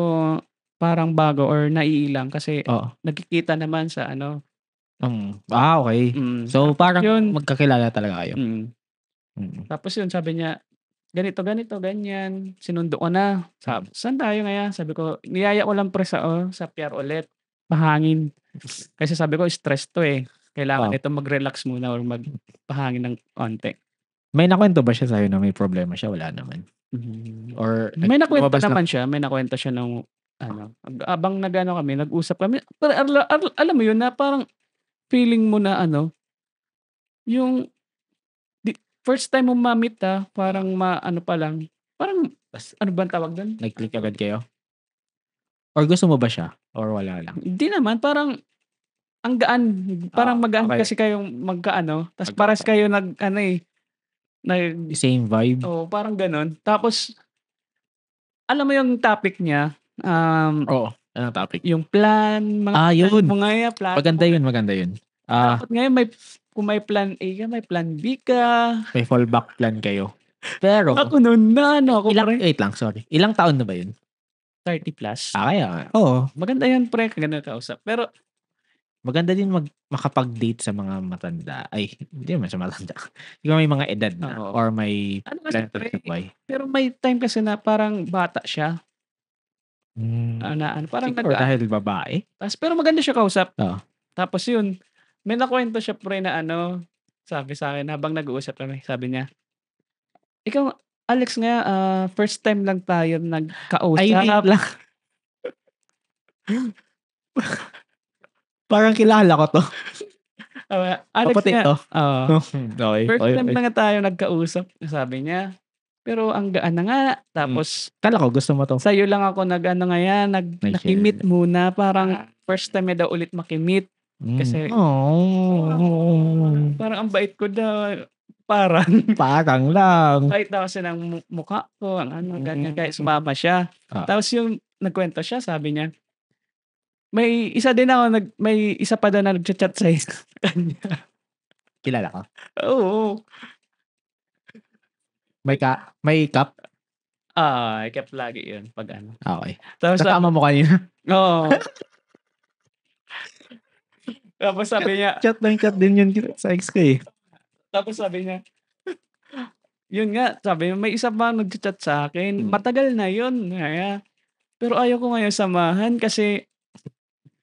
S2: parang bago or naiilang kasi
S1: Oo.
S2: nagkikita naman sa
S1: Okay. So,
S2: tapos
S1: parang
S2: yun,
S1: magkakilala talaga kayo.
S2: tapos yun, sabi niya, ganito, ganyan, sinundo ko na. Sabi, saan tayo ngayon? Sabi ko, niyaya ko lang pre sa pier ulit. Pahangin. Kasi sabi ko, stress to eh. Kailangan ito mag-relax muna or magpahangin ng konti.
S1: May nakwento ba siya sa'yo na may problema siya? Wala naman. Or
S2: May nakwento
S1: lumabas
S2: naman siya. May nakwento siya nung abang kami, nag-usap kami. Pero alam mo yun na parang feeling mo na yung first time mo ma-meet parang pa lang. Parang ano bang tawag doon?
S1: Nag-click agad kayo? Or gusto mo ba siya? Or wala lang?
S2: Hindi naman. Parang ang gaan. Parang magaan
S1: okay.
S2: kasi kayong magkaano. Tapos pares kayo
S1: same vibe?
S2: Parang ganun. Tapos, alam mo yung topic niya,
S1: Oo. Anong topic?
S2: yung plan,
S1: yun.
S2: mo ngayon, plan.
S1: Maganda yun.
S2: Dapat ngayon kung may plan A ka, may plan B ka.
S1: May fallback plan kayo. Pero,
S2: Ako noon na,
S1: wait lang, sorry. Ilang taon na ba yun?
S2: 30 plus.
S1: Kaya. Oo.
S2: Maganda yan, pre, kaganda kausap. Pero,
S1: maganda din makapag-date sa mga matanda. Ay, hindi naman sa matanda. Siguro may mga edad na. Or may
S2: kasi, pero may time kasi na parang bata siya. Parang
S1: siguro dahil babae.
S2: Pero maganda siya kausap.
S1: Oo.
S2: Tapos yun, may nakwento siya pre na sabi sa akin habang nag-uusap kami, sabi niya, ikaw, Alex nga, first time lang tayo nagkausap.
S1: Ay, lang. Parang kilala ko to.
S2: Alex nga.
S1: Okay.
S2: First time lang tayo nagkausap, sabi niya. Pero ang gaan na nga. Tapos,
S1: kala ko gusto mo to.
S2: Sa'yo lang ako nakimit muna. Parang first time niya daw ulit makimit. Kasi, parang ang bait ko daw.
S1: Parang lang.
S2: Bait daw kasi ng mukha ko. Ganyan. Kahit sumama siya. Tapos yung nagkwento siya, sabi niya, may isa pa daw na nagchat sa kanya.
S1: Kilala ka?
S2: Oo.
S1: May cup?
S2: Ikap lagi yun. Pag
S1: Okay.
S2: Tapos
S1: kasama mo kanina?
S2: Oo. Tapos sabi niya,
S1: chat din yun sa ex ko eh.
S2: Tapos sabi niya, yun nga, sabi niya, may isa pa nag-chat sa akin. Matagal na yun. Pero ayaw ko ngayon samahan kasi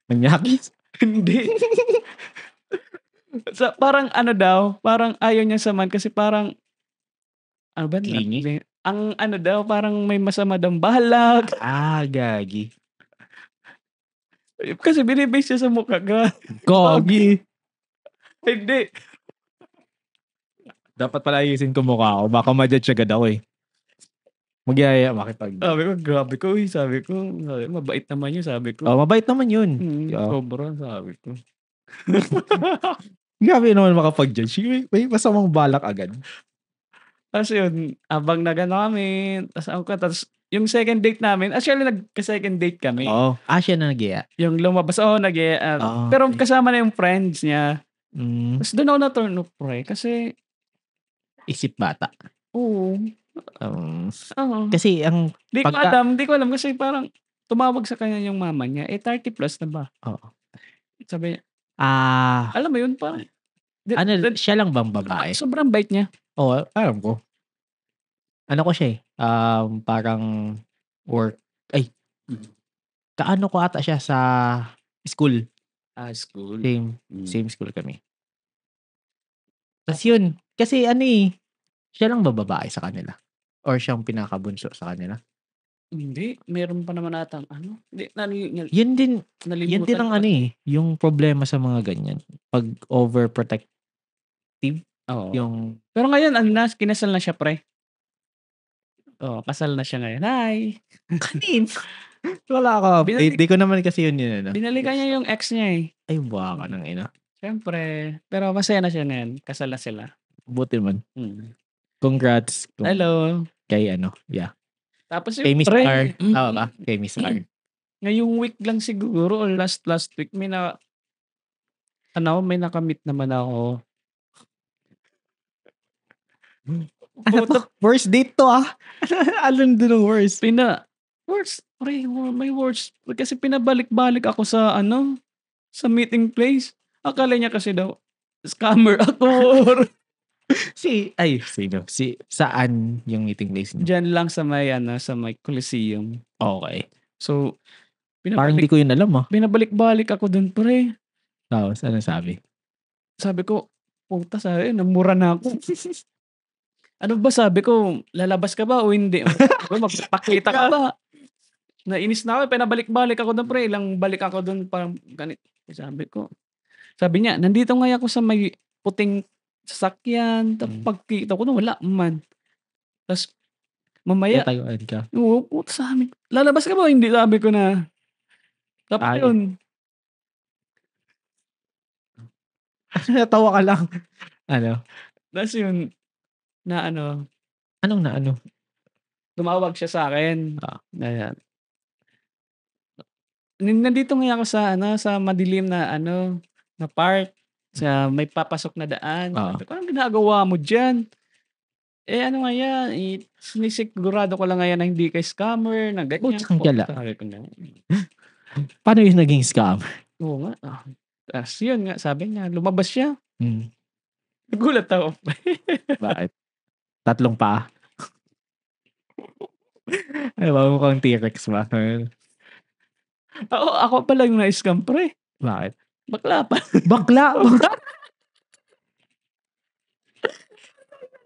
S1: Manyakis?
S2: hindi. Parang parang ayaw niya samahan kasi parang
S1: Clingy?
S2: Ang parang may masama daw balak.
S1: Gagi.
S2: Kasi binibase siya sa mukha ka.
S1: Gagi.
S2: Hindi.
S1: Dapat pala ayusin ko mukha ako. Baka ma-judge agad ako eh. Magyaya makipag.
S2: Sabi ko, grabe ko eh. Sabi ko, mabait naman yun. Sabi ko.
S1: Mabait naman yun.
S2: Sobra, sabi ko.
S1: Grabe naman makapag-judge. May masamang balak agad.
S2: Tapos yun, abang kami. Tapos yung second date namin, actually nagka-second date kami.
S1: Oo. Siya na nag-iya.
S2: Yung lumabas, nag-iya. Pero kasama na yung friends niya. Tapos doon ako na-turn off, pre. Kasi
S1: isip bata.
S2: Oo.
S1: Kasi ang
S2: Di ko alam kasi parang tumawag sa kanya yung mama niya. 30 plus na ba?
S1: Oo.
S2: Sabi niya, alam mo yun, parang
S1: siya lang bang babae?
S2: Sobrang bait niya.
S1: Oo, alam ko. Ano ko siya eh. Parang work. Kaano ko ata siya sa school.
S2: School.
S1: Same school kami. Tapos yun. Kasi siya lang ba babae sa kanila? Or siyang pinakabunso sa kanila?
S2: Hindi, meron pa naman atang ano, hindi
S1: Yan din
S2: nalimutan
S1: ang
S2: ko
S1: ano,
S2: kasi.
S1: yung problema sa mga ganyan. 'Pag overprotective
S2: Oo.
S1: yung
S2: Pero ngayon ano na, kinasal na siya pre. Oo, kasal na siya ngayon. Hi!
S1: kanino? Wala akong update.
S2: Binalik
S1: 'Di ko naman kasi yun ano.
S2: binalikan niya yung ex niya, eh.
S1: Ay, baka
S2: Mm.
S1: ng ina.
S2: Siyempre, pero masaya na siya ngayon, kasal na sila.
S1: Buti naman.
S2: Mm.
S1: Congrats
S2: Hello.
S1: kay ano, yeah.
S2: Tapos
S1: Kay
S2: yung
S1: Miss R.
S2: pre
S1: Tama ba? Kay Miss R.
S2: ngayong week lang siguro or last week may nakamit naman ako.
S1: Ano 'to?
S2: Puta
S1: Worst date 'to, Alin dun ang worst?
S2: worst pre, may worst kasi pinabalik-balik ako sa ano, sa meeting place. Akala niya kasi daw scammer ako or
S1: Sino? Saan yung meeting place niyo?
S2: diyan lang sa may ano, sa may Coliseum.
S1: Okay.
S2: So,
S1: Parang hindi ko yun alam,
S2: binabalik-balik ako dun pre.
S1: Tapos anong sabi?
S2: Sabi ko, puta sabi namura na ako. Ano ba sabi ko, lalabas ka ba o hindi? Magpakita ka ba? Nainis na ako, pinabalik-balik ako dun pre, ilang balik ako dun parang ganito. Sabi ko, sabi niya, nandito nga ako sa may puting sasakyan, tapos pagkita ko na wala man. Tapos mamaya,
S1: Tatayuan ka.
S2: oo, puta sabi, lalabas ka ba o hindi? Sabi ko na. Tapos
S1: Ay,
S2: yun,
S1: natawa ka lang. Ano?
S2: tapos yun, na ano,
S1: Anong na ano?
S2: tumawag siya sa akin.
S1: Ah.
S2: Ayan. Nandito nga ako sa ano, sa madilim na ano, na part, sa may papasok na daan.
S1: Oo.
S2: Sabi ko, anong ginagawa mo diyan? Eh, ano nga yan, sinisigurado ko lang nga yan na hindi ka scammer, na ganyan
S1: Putsang
S2: po.
S1: gala.
S2: Sabi ko na.
S1: Paano yung naging scam?
S2: Oo nga. Tapos yun nga, sabi niya, lumabas siya. Nagulat ako.
S1: Bakit? 3 paa? Ay, ba mukhang T-Rex ba?
S2: Ako pala yung na-scam pre.
S1: Bakit?
S2: Bakla pa.
S1: Bakla?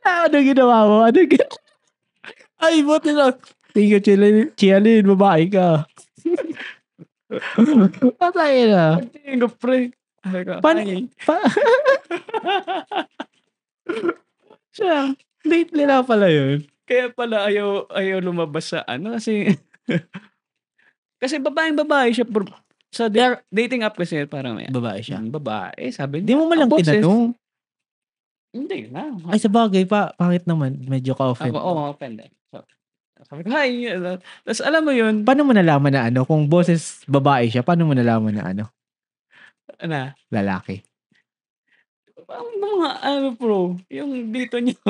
S1: Ano ginawa mo? Ay, buti na. Thank you, Chialin. Babae ka. Patay na.
S2: Pagtingin ko pre. Sabi ko,
S1: Paano?
S2: ay.
S1: Siya, date nila pala yun.
S2: Kaya pala ayaw lumabas sa ano kasi kasi babaeng-babae siya sa dating app kasi parang may
S1: Babae siya.
S2: babae sabi
S1: Di
S2: niya.
S1: mo man lang
S2: Boses.
S1: tinanong.
S2: Hindi na.
S1: Ay, sa bagay pa. Pangit naman. Medyo ka-offend.
S2: Offended. So, sabi ko, hi. Tapos alam mo yun.
S1: Paano mo nalaman na ano? Kung boses babae siya, paano mo nalaman na ano?
S2: Na,
S1: Lalaki.
S2: mga ano bro, yung dito niyo.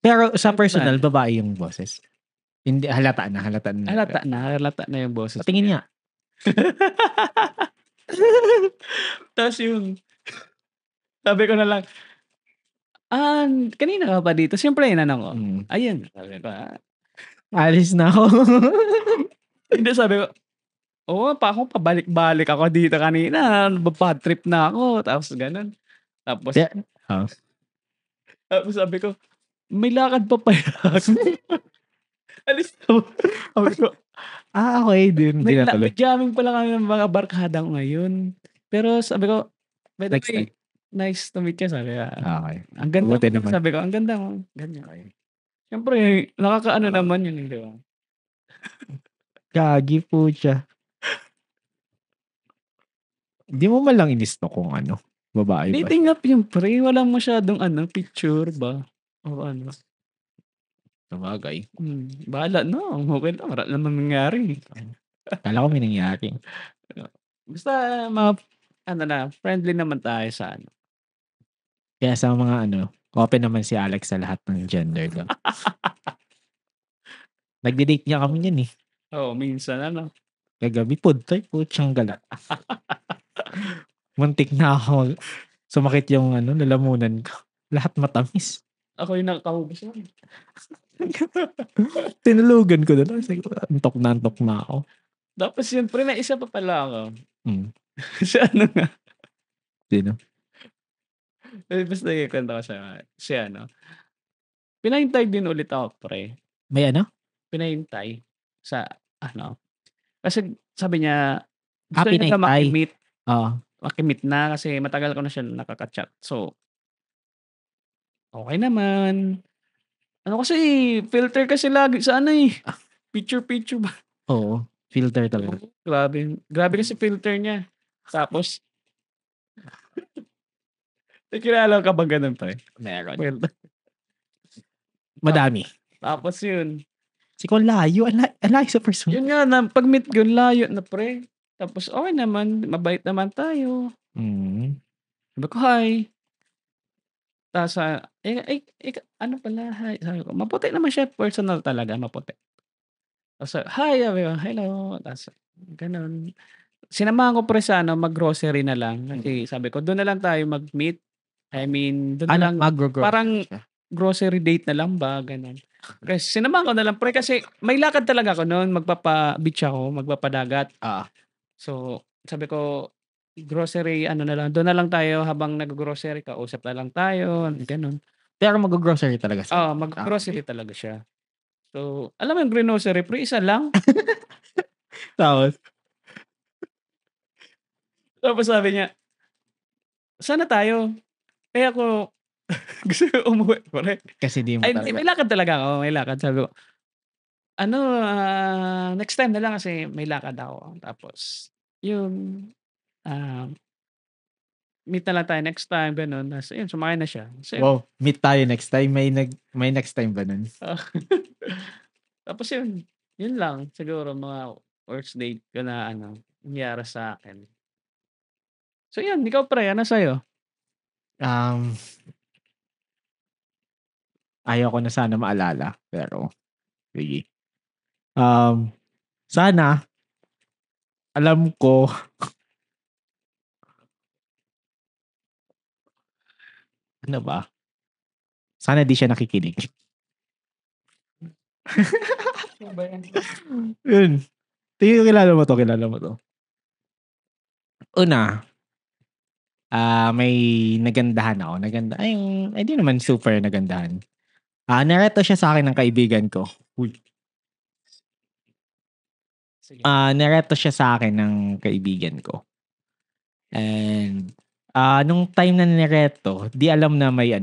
S1: Pero sa personal, babae yung boses. Hindi, halata na.
S2: Halata na yung boses.
S1: Patingin niya.
S2: Tapos yung, sabi ko na lang, kanina ka pa dito? Siyempre, inanong ko. Ayun, sabi ko,
S1: alis na ako.
S2: Hindi, sabi ko, pabalik-balik ako dito kanina. Bad trip na ako. Tapos ganun. Tapos, tapos sabi ko, may lakad pa pa alis na. Sabi ko,
S1: okay din. Hindi na tuloy.
S2: may jamming pala kami ng mga barkada ko ngayon. Pero sabi ko, by the
S1: Next
S2: way,
S1: time.
S2: nice to meet you. Sabi ko,
S1: Okay.
S2: ang ganda
S1: Buti
S2: mo.
S1: naman.
S2: Sabi ko, ang ganda mo. Ganyan. Siyempre, nakakaano naman yun, di ba?
S1: Gagi po siya. Di mo man lang inisto kung ano, babae ba?
S2: Dating up yung pre, walang masyadong picture ba? O ano.
S1: Sabagay.
S2: Bahala na. Okay na. Wala naman nangyari.
S1: Kala ko may nangyari.
S2: Basta, friendly naman tayo sa ano.
S1: Kaya sa mga open naman si Alex sa lahat ng gender. Nagde-date niya kami niyan eh.
S2: Oo, minsan
S1: Kagabi putsang gala. Muntik na ako. Sumakit yung lalamunan ko. Lahat matamis.
S2: Ako yung nakakahubos na.
S1: Tinulugan ko na lang. Antok na ako.
S2: Tapos yun, pre, may isa pa pala ako. Si nga.
S1: Sino?
S2: Basta ikwento ko siya. Si Pinahintay din ulit ako, pre.
S1: May ano?
S2: pinahintay sa kasi sabi niya gusto niya daw
S1: Pinahintay.
S2: makimit.
S1: Oo.
S2: Makimit na kasi matagal ko na siya nakaka-chat. So, okey naman. Ano kasi, filter kasi lagi sa picture ba.
S1: Oo, filter talaga.
S2: Grabe kasi filter niya. Tapos may kilala ka bang gano'n pre?
S1: Meron.
S2: Filter.
S1: Madami.
S2: Tapos yun.
S1: Kasi kung layo, ang layo sa person.
S2: Yun nga na pag-meet ko layo na pre. Tapos okey naman, mabait naman tayo. Sabi ko, "Hi." Tapos, ano pala, hi, sabi ko, maputi naman siya, personal talaga, maputi. Tapos, hi, sabi ko, hello. Tapos, gano'n. Sinamahan ko pre sa mag-grocery na lang. Kasi sabi ko, doon na lang tayo mag-meet. I mean, doon na lang, parang grocery date na lang ba, gano'n. Kasi sinamahan ko na lang pre kasi may lakad talaga ako noon, magpapa-beach ako, magpapadagat. So, sabi ko, grocery na lang, doon na lang tayo habang nag-grocery, kausap na lang tayo, gano'n.
S1: Pero mag-grocery talaga siya?
S2: Oo, mag-grocery talaga siya. So, alam mo yung grocery pre, isa lang?
S1: Tapos?
S2: Tapos sabi niya, "Saan na tayo?" Ako, gusto ko umuwi pre.
S1: Kasi di mo
S2: Ay hindi,
S1: talaga
S2: may lakad talaga ako, may lakad. Sabi ko, next time na lang kasi may lakad ako. Tapos, yun, ah, meet na lang tayo next time, gano'n. Tapos yun, sumakay na siya. So,
S1: wow, meet tayo next time. May next time ba nun?
S2: tapos yun lang siguro mga worst date ko na nangyari sa akin. So yun, ikaw pre, ano sa'yo?
S1: Ayaw ko na sana maalala, pero sige. Sana alam ko ano ba? Sana di siya nakikinig.
S2: Ano ba yan?
S1: Yun. Kilala mo to. Una, may nagandahan ako. Ay, di naman super nagandahan. Nareto siya sa akin ng kaibigan ko. Uy.
S2: Sige.
S1: Nareto siya sa akin ng kaibigan ko. And, nung time na nireto, di alam na may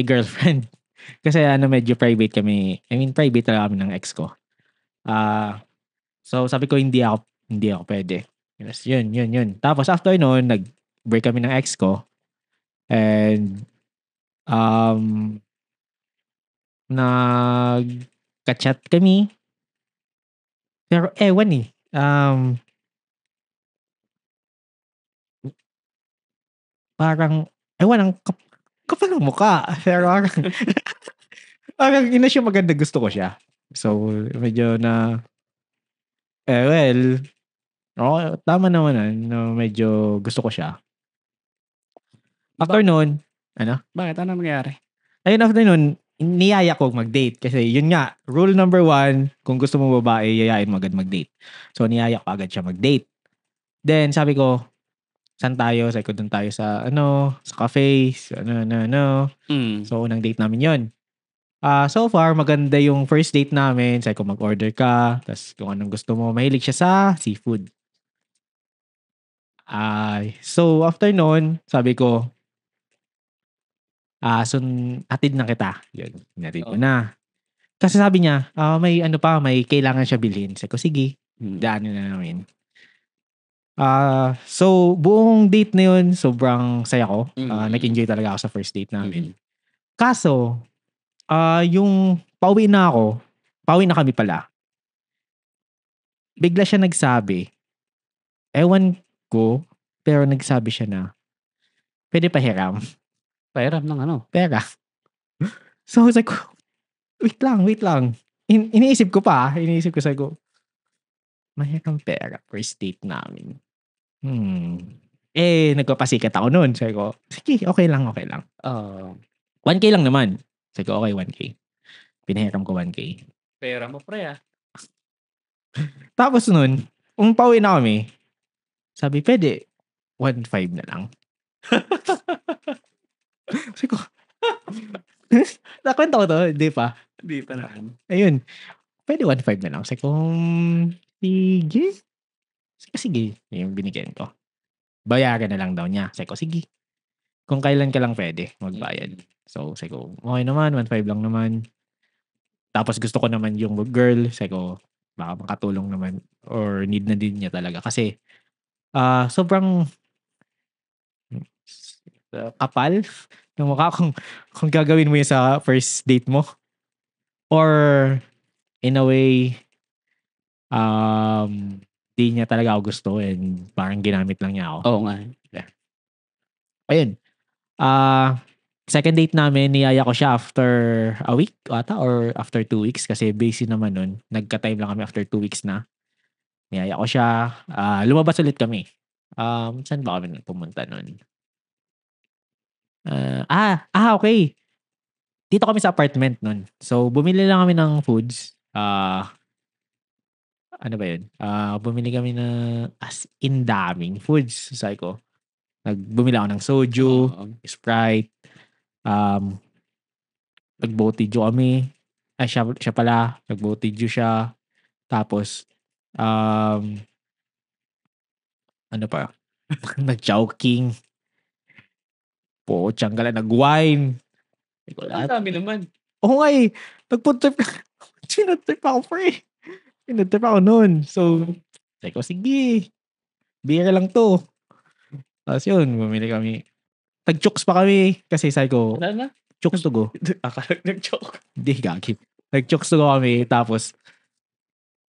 S1: girlfriend. Kasi medyo private kami. I mean, private talaga kami ng ex ko. So sabi ko hindi ako pwede. Yes, yun. Tapos after noon, nag-break kami ng ex ko. And nag-chat kami. Pero ewan eh. Parang ewan ang kapal ng mukha. Pero parang ina siya maganda, gusto ko siya. So medyo na tama naman na medyo gusto ko siya. After noon,
S2: Bakit? Ano nangyari?
S1: Ayun, after noon, niyaya ko mag-date. Kasi yun nga, rule number 1, kung gusto mo babae, yayain mo agad mag-date. So, niyaya ko agad siya mag-date. Then, sabi ko, saan tayo? Sabi ko, doon tayo sa, sa cafe. So, unang date namin yun. So far, maganda yung first date namin. Sabi ko, mag-order ka. Tapos, kung anong gusto mo. Mahilig siya sa seafood. So, after noon, sabi ko, atid na kita. Yun, hinatid ko na. Kasi sabi niya, may kailangan siya bilhin. Sabi ko, sige, daanin na namin. So, buong date na yun, sobrang saya ko. Nag-enjoy talaga ako sa first date namin. Kaso, yung pauwi na kami pala. Bigla siya nagsabi, ewan ko, pero nagsabi siya na, pwede pahiram.
S2: Pahiram ng ano?
S1: Pera. So, I was like, wait lang. Iniisip ko, sabi ko, mahirang pera, first date namin. Nagpapasikat ako noon. Sabi ko, sige, okay lang. 1K lang naman. Sabi ko, okay, 1K. Pinahiram ko 1K.
S2: Pera mo pre
S1: Tapos noon, pauwi na kami, sabi, pwede, 1.5 na lang. Sabi ko, Nakwento ko to, hindi pa.
S2: Hindi pa naman.
S1: Ayun, pwede 1.5 na lang. Sabi ko, sige. Sige, yung binigyan ko. Bayaran na lang daw niya. Sabi ko, sige. Kung kailan ka lang pwede magbayad. So, sabi ko, okay naman, 1.5 lang naman. Tapos gusto ko naman yung girl. Sabi ko, baka makatulong naman or need na din niya talaga. Kasi, sobrang kapal ng mukha kung gagawin mo yun sa first date mo. Or, in a way, di niya talaga ako gusto and parang ginamit lang niya ako.
S2: Oo nga.
S1: Ayun. Second date namin, niyaya ko siya after a week ata or after 2 weeks kasi busy naman nun. Nagka-time lang kami after 2 weeks na. Niyaya ko siya. Lumabas ulit kami. Saan ba kami pumunta nun? Okay. Dito kami sa apartment nun. So, bumili lang kami ng foods. Ano ba yun? Bumili kami na as in daming foods. Sabi ko, bumili ako ng soju, Sprite, nag-botiju kami. Ay, siya pala. Nag-botiju siya. Tapos, ano pa? Nag-chowking. Pochang gala. Nag-wine.
S2: Ang dami naman.
S1: Oo nga eh. Nagpuntrip. Sinuntrip ako, pre. Sinuntrip ako noon. So, sabi ko, sige. Bira lang to. Tapos yun, bumili kami. Nag-chokes pa kami. Kasi sabi ko,
S2: Wala na?
S1: chokes to go.
S2: Akala nag-joke.
S1: Hindi, gagi. Nag-chokes to go kami. Tapos,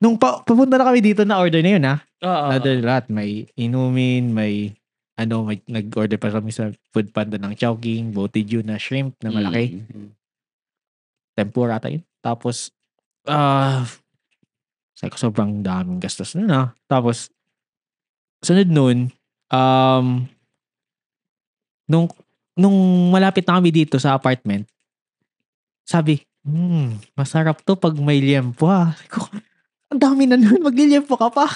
S1: nung papunta na kami dito na order na yun, ha? Order lahat. May inumin, may nag-order pa kami sa food panda ng chowking, botiju na shrimp na malaki. Tempura ata yun. Tapos, sabi ko, sobrang daming gastos na. Tapos, sunod nun, nung malapit na kami dito sa apartment, sabi, masarap to pag may liempo ha. Sabi ko, ang dami na nun, magliliempo ka pa.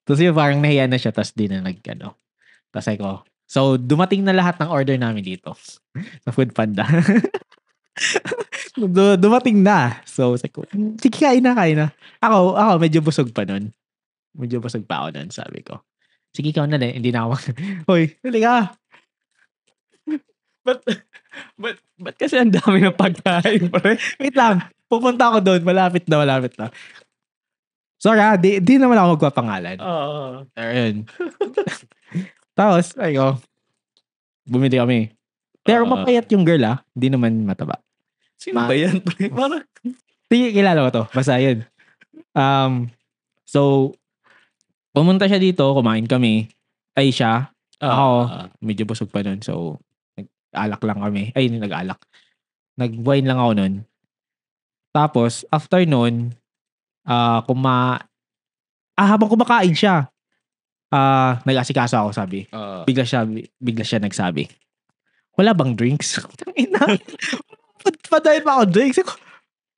S1: Tapos yun, parang nahiya na siya, tapos di na Tapos sabi ko, so dumating na lahat ng order namin dito sa Food Panda. Dumating na. So sabi ko, sige, kain na. Ako medyo busog pa nun. Medyo busog pa ako nun, sabi ko. Sige, ikaw na din. Hindi na ako. Hoy, huli ka.
S2: Ba't kasi ang dami ng pagkain, pre?
S1: Wait lang. Pupunta ako doon. Malapit na. Sorry di naman ako magpapangalan.
S2: Oo.
S1: Ayun. Tapos, bumili kami. Pero mapayat yung girl Hindi naman mataba.
S2: Sino ba yan, pre? Parang,
S1: sige, kilala ko to. Basta yun. So, pumunta siya dito, kumain kami. Ay siya. Ako, medyo busog pa nun. So, nag-alak lang kami. Ay, nag-alak. Nag-wine lang ako nun. Tapos, after nun, habang kumakain siya, nag-asikaso ako, sabi. Bigla siya nagsabi, wala bang drinks? Padayin pa ako drinks.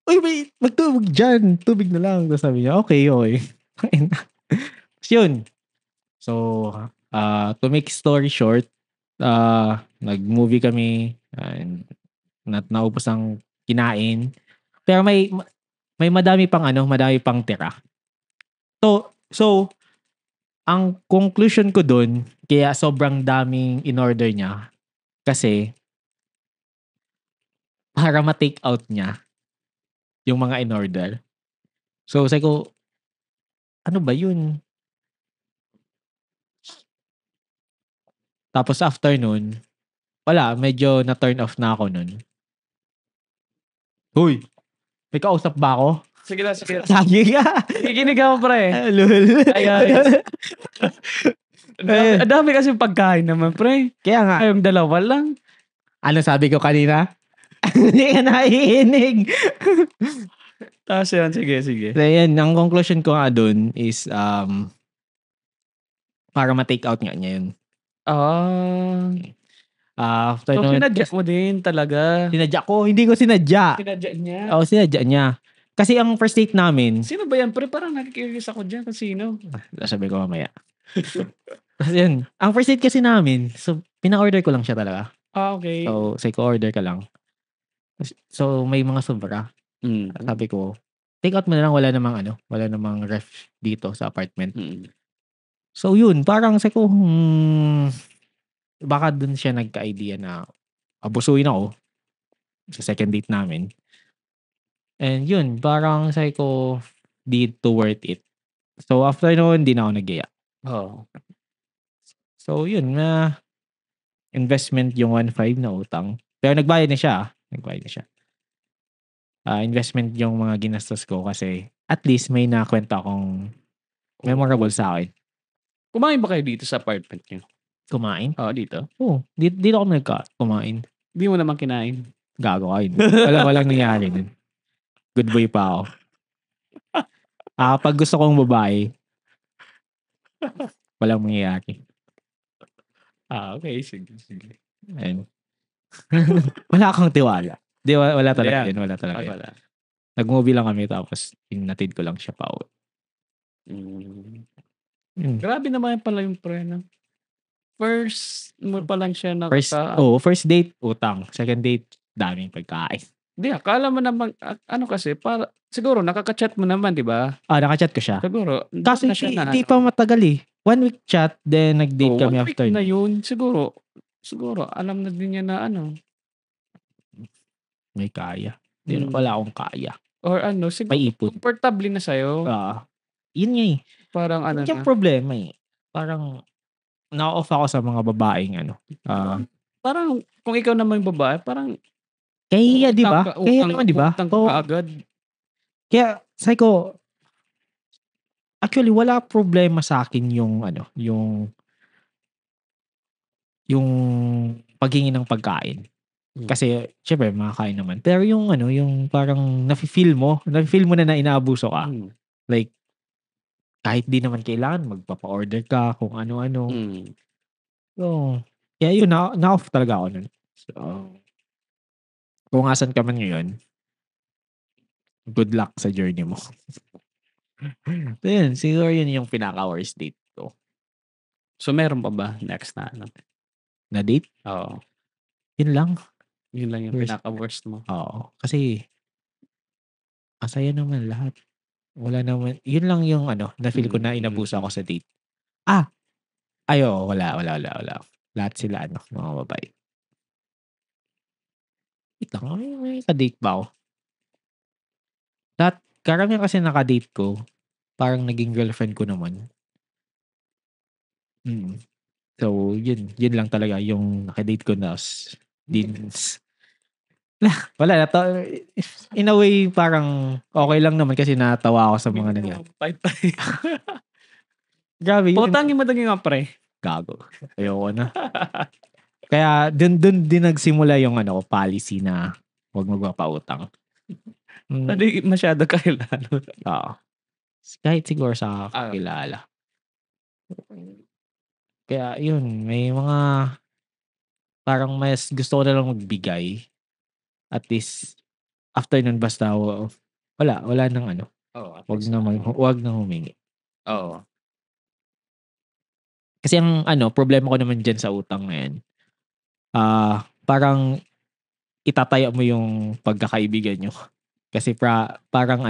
S1: Uy, may magtubig dyan. Tubig na lang. Tapos sabi niya, okay. Tapos yun. So, to make story short, nag-movie kami and naubos ang kinain. Pero may madami pang tira. So, ang conclusion ko dun, kaya sobrang daming in-order niya, kasi para ma-take out niya yung mga in-order. So, sabi ko, ano ba yun? Tapos after nun, wala, medyo na-turn off na ako nun. Huy, may kausap ba ako?
S2: sige lang.
S1: Sige ka.
S2: Kikinig ako, pre.
S1: Lul.
S2: Ay. Ang dami kasi pagkain naman, pre.
S1: Kaya nga.
S2: Yung dalawa lang.
S1: Ano sabi ko kanina? Hindi ka naiinig.
S2: Tapos yun, sige.
S1: So yan, ang conclusion ko nga dun is para ma-take out nga niya yun. After
S2: so, sinadya mo din talaga.
S1: Sinadya ko. Hindi ko sinadya.
S2: Sinadya niya?
S1: Oo, sinadya niya. Kasi ang first date namin...
S2: Sino ba yan? Pre, parang nakikirilis ako dyan kung sino.
S1: Sabi ko mamaya. Kasi yun. Ang first date kasi namin, so pina-order ko lang siya talaga.
S2: Okay.
S1: So, say ko order ka lang. So, may mga sobra. Sabi ko, take out mo na lang, wala namang ref dito sa apartment. So, yun, parang sabi ko, baka dun siya nagka-idea na abusuin ako sa second date namin. And yun, parang sabi ko, di to worth it. So, after noon, di na ako nag-gaya. So, yun, investment yung 1.5 na utang. Pero nagbayad na siya. Investment yung mga ginastos ko kasi at least may nakwenta akong memorable sa akin.
S2: Kumain ba kayo dito sa apartment niyo?
S1: Kumain?
S2: Oo, dito.
S1: Oo, dito ako kumain.
S2: Hindi mo naman kinain.
S1: Gago kain. Walang nangyari nun. Good boy pa ako. Pag gusto kong babae, walang mangyayari.
S2: Okay. Sige.
S1: And, wala akong tiwala. Wala talaga yun. Wala talaga yun.
S2: Wala.
S1: Nag-movie lang kami tapos inatid ko lang siya pa uwi.
S2: Grabe naman pala yung pre, no? First mo pa lang siya
S1: First date, utang. Second date, daming pagkain.
S2: Hindi, akala mo naman, kasi, siguro nakaka-chat mo naman, di ba?
S1: Nakachat ko siya.
S2: Siguro.
S1: Kasi hindi pa matagal eh. 1 week chat, then nag-date kami after.
S2: 1 week na yun, siguro, alam na din niya na
S1: may kaya. Wala akong kaya.
S2: Or siguro,
S1: may ipon.
S2: Comfortable na sa'yo.
S1: Yun nga eh.
S2: Parang
S1: yun yung problema eh. Parang, na-off ako sa mga babaeng
S2: parang, kung ikaw naman yung babae, parang,
S1: kaya di ba? Kaya naman di ba?
S2: Utang ka agad.
S1: Kaya, sabi ko, actually, wala problema sa akin yung paghingi ng pagkain. Kasi, syempre, makakain naman. Pero yung parang nafe-feel mo na inaabuso ka. Like, kahit di naman kailangan, magpapa-order ka kung ano-ano. So, kaya yun, na-off talaga ako nun. So, kung asan ka man ngayon, good luck sa journey mo. So, yun, siguro yun yung pinaka-worst date ko.
S2: So, meron pa ba next na
S1: Na date?
S2: Oo.
S1: Yun lang.
S2: Yun lang yung pinaka-worst mo.
S1: Oo. Kasi, asaya naman lahat. Wala naman. Yun lang yung na-feel ko na inabuso ako sa date. Wala. Lahat sila, mga babae. Wait lang, may ka-date ba ako? Karamihan kasi naka-date ko, parang naging girlfriend ko naman. So, yun lang talaga yung naka-date ko na wala na to. In a way, parang okay lang naman kasi natawa ako sa mga nangyari. Grabe.
S2: Pautangin mo daging nga pre.
S1: Gago. Ayoko na. Kaya dun din nagsimula yung policy na huwag magpapautang.
S2: Hindi masyado kakilala.
S1: Oo. Kahit siguro sa kakilala. Kaya yun, may mga parang mas gusto ko na lang magbigay. At least, after nun basta wala nang wag nang humingi.
S2: Oo.
S1: Kasi ang problema ko naman dyan sa utang na yan, parang itataya mo yung pagkakaibigan nyo. Kasi parang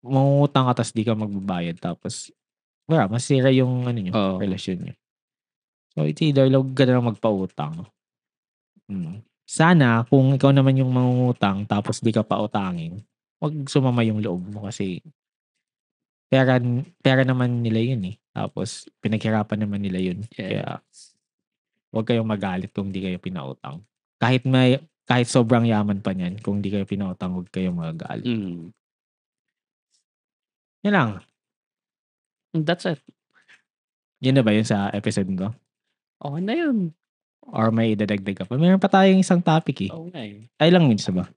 S1: mangungutang ka tapos di ka magbabayad tapos masira yung relasyon nyo. So it's either huwag ka na lang magpautang. Sana kung ikaw naman yung mangungutang tapos di ka pa utangin, wag sumama yung loob mo kasi pera naman nila yun eh. Tapos pinaghirapan naman nila yun. Kaya wag kayong magalit kung di kayo pinautang. Kahit sobrang yaman pa niyan, kung di kayo pinautang, wag kayong magagalit. Yan lang.
S2: That's it.
S1: Yun na ba yun sa episode nito?
S2: Okay na yun.
S1: Or may idadagdag ka pa? Meron pa tayong isang topic eh.
S2: Okay.
S1: Ay lang minutes ba?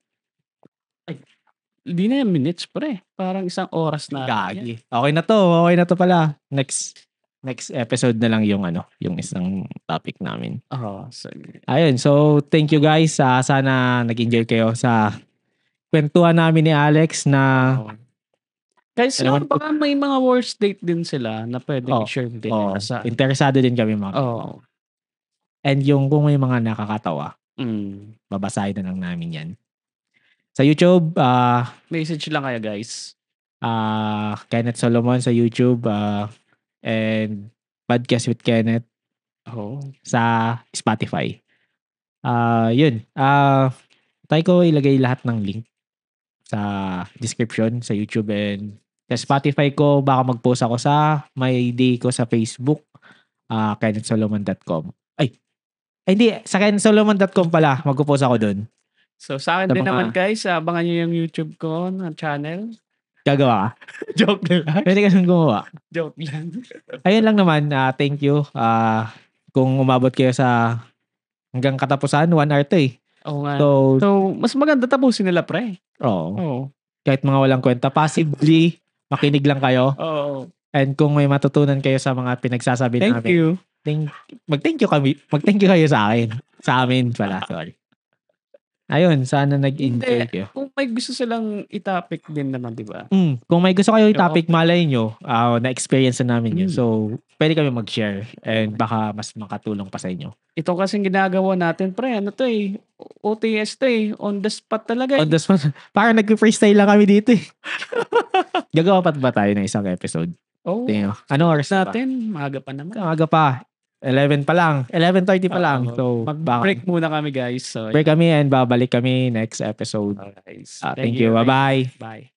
S2: Hindi na yung minutes pre. Parang 1 oras na.
S1: Gagi. Okay na to pala. Next episode na lang yung isang topic namin. Ayun. So, thank you guys. Sana nag-enjoy kayo sa kwentuhan namin ni Alex na
S2: guys, baka may mga worst date din sila na pwede i-share din.
S1: Interesado din kami mga. And yung kung may mga nakakatawa, Babasahin na lang namin yan. Sa YouTube,
S2: Message lang kayo, guys.
S1: Kenneth Solomon sa YouTube, and Podcast with Kenneth sa Spotify. Yun. Try ko ilagay lahat ng link sa description sa YouTube and sa Spotify ko. Baka mag-post ako sa my day ko sa Facebook, kennethsolomon.com. Hindi, sa kennethsolomon.com pala, mag-post ako dun.
S2: So, sa akin din naman, guys, abangan nyo yung YouTube ko na channel.
S1: Gagawa ka?
S2: Joke lang.
S1: Pwede ka nang gumawa.
S2: Joke lang.
S1: Ayun lang naman. Thank you. Kung umabot kayo sa hanggang katapusan, 1 hour to eh.
S2: Oo nga. So, mas maganda tapusin nila, pre.
S1: Oo. Kahit mga walang kwenta, passively, makinig lang kayo.
S2: Oo.
S1: And kung may matutunan kayo sa mga pinagsasabi namin.
S2: Thank you.
S1: Mag-thank you kami. Mag-thank you kayo sa akin. Sa amin pala. Sorry. Ayun, sana nag-enjoy kayo.
S2: Kung may gusto silang i-topic din naman, di ba?
S1: Kung may gusto kayo i-topic, malay nyo, na-experience na namin yun. So, pwede kami mag-share and baka mas makatulong pa sa inyo.
S2: Ito kasing ginagawa natin, pre, ano to eh, OTS to eh, on the spot talaga eh.
S1: On the spot. Parang nag-freestyle lang kami dito eh. Gagawa pa ba tayo ng isang episode?
S2: Oh,
S1: ano oras
S2: natin? Maaga pa naman.
S1: Maaga pa. 11 pa lang. 11:30 pa lang. So,
S2: mag-break muna kami, guys. So,
S1: break kami and babalik kami next episode.
S2: Guys.
S1: Thank you. Bye-bye.
S2: Bye.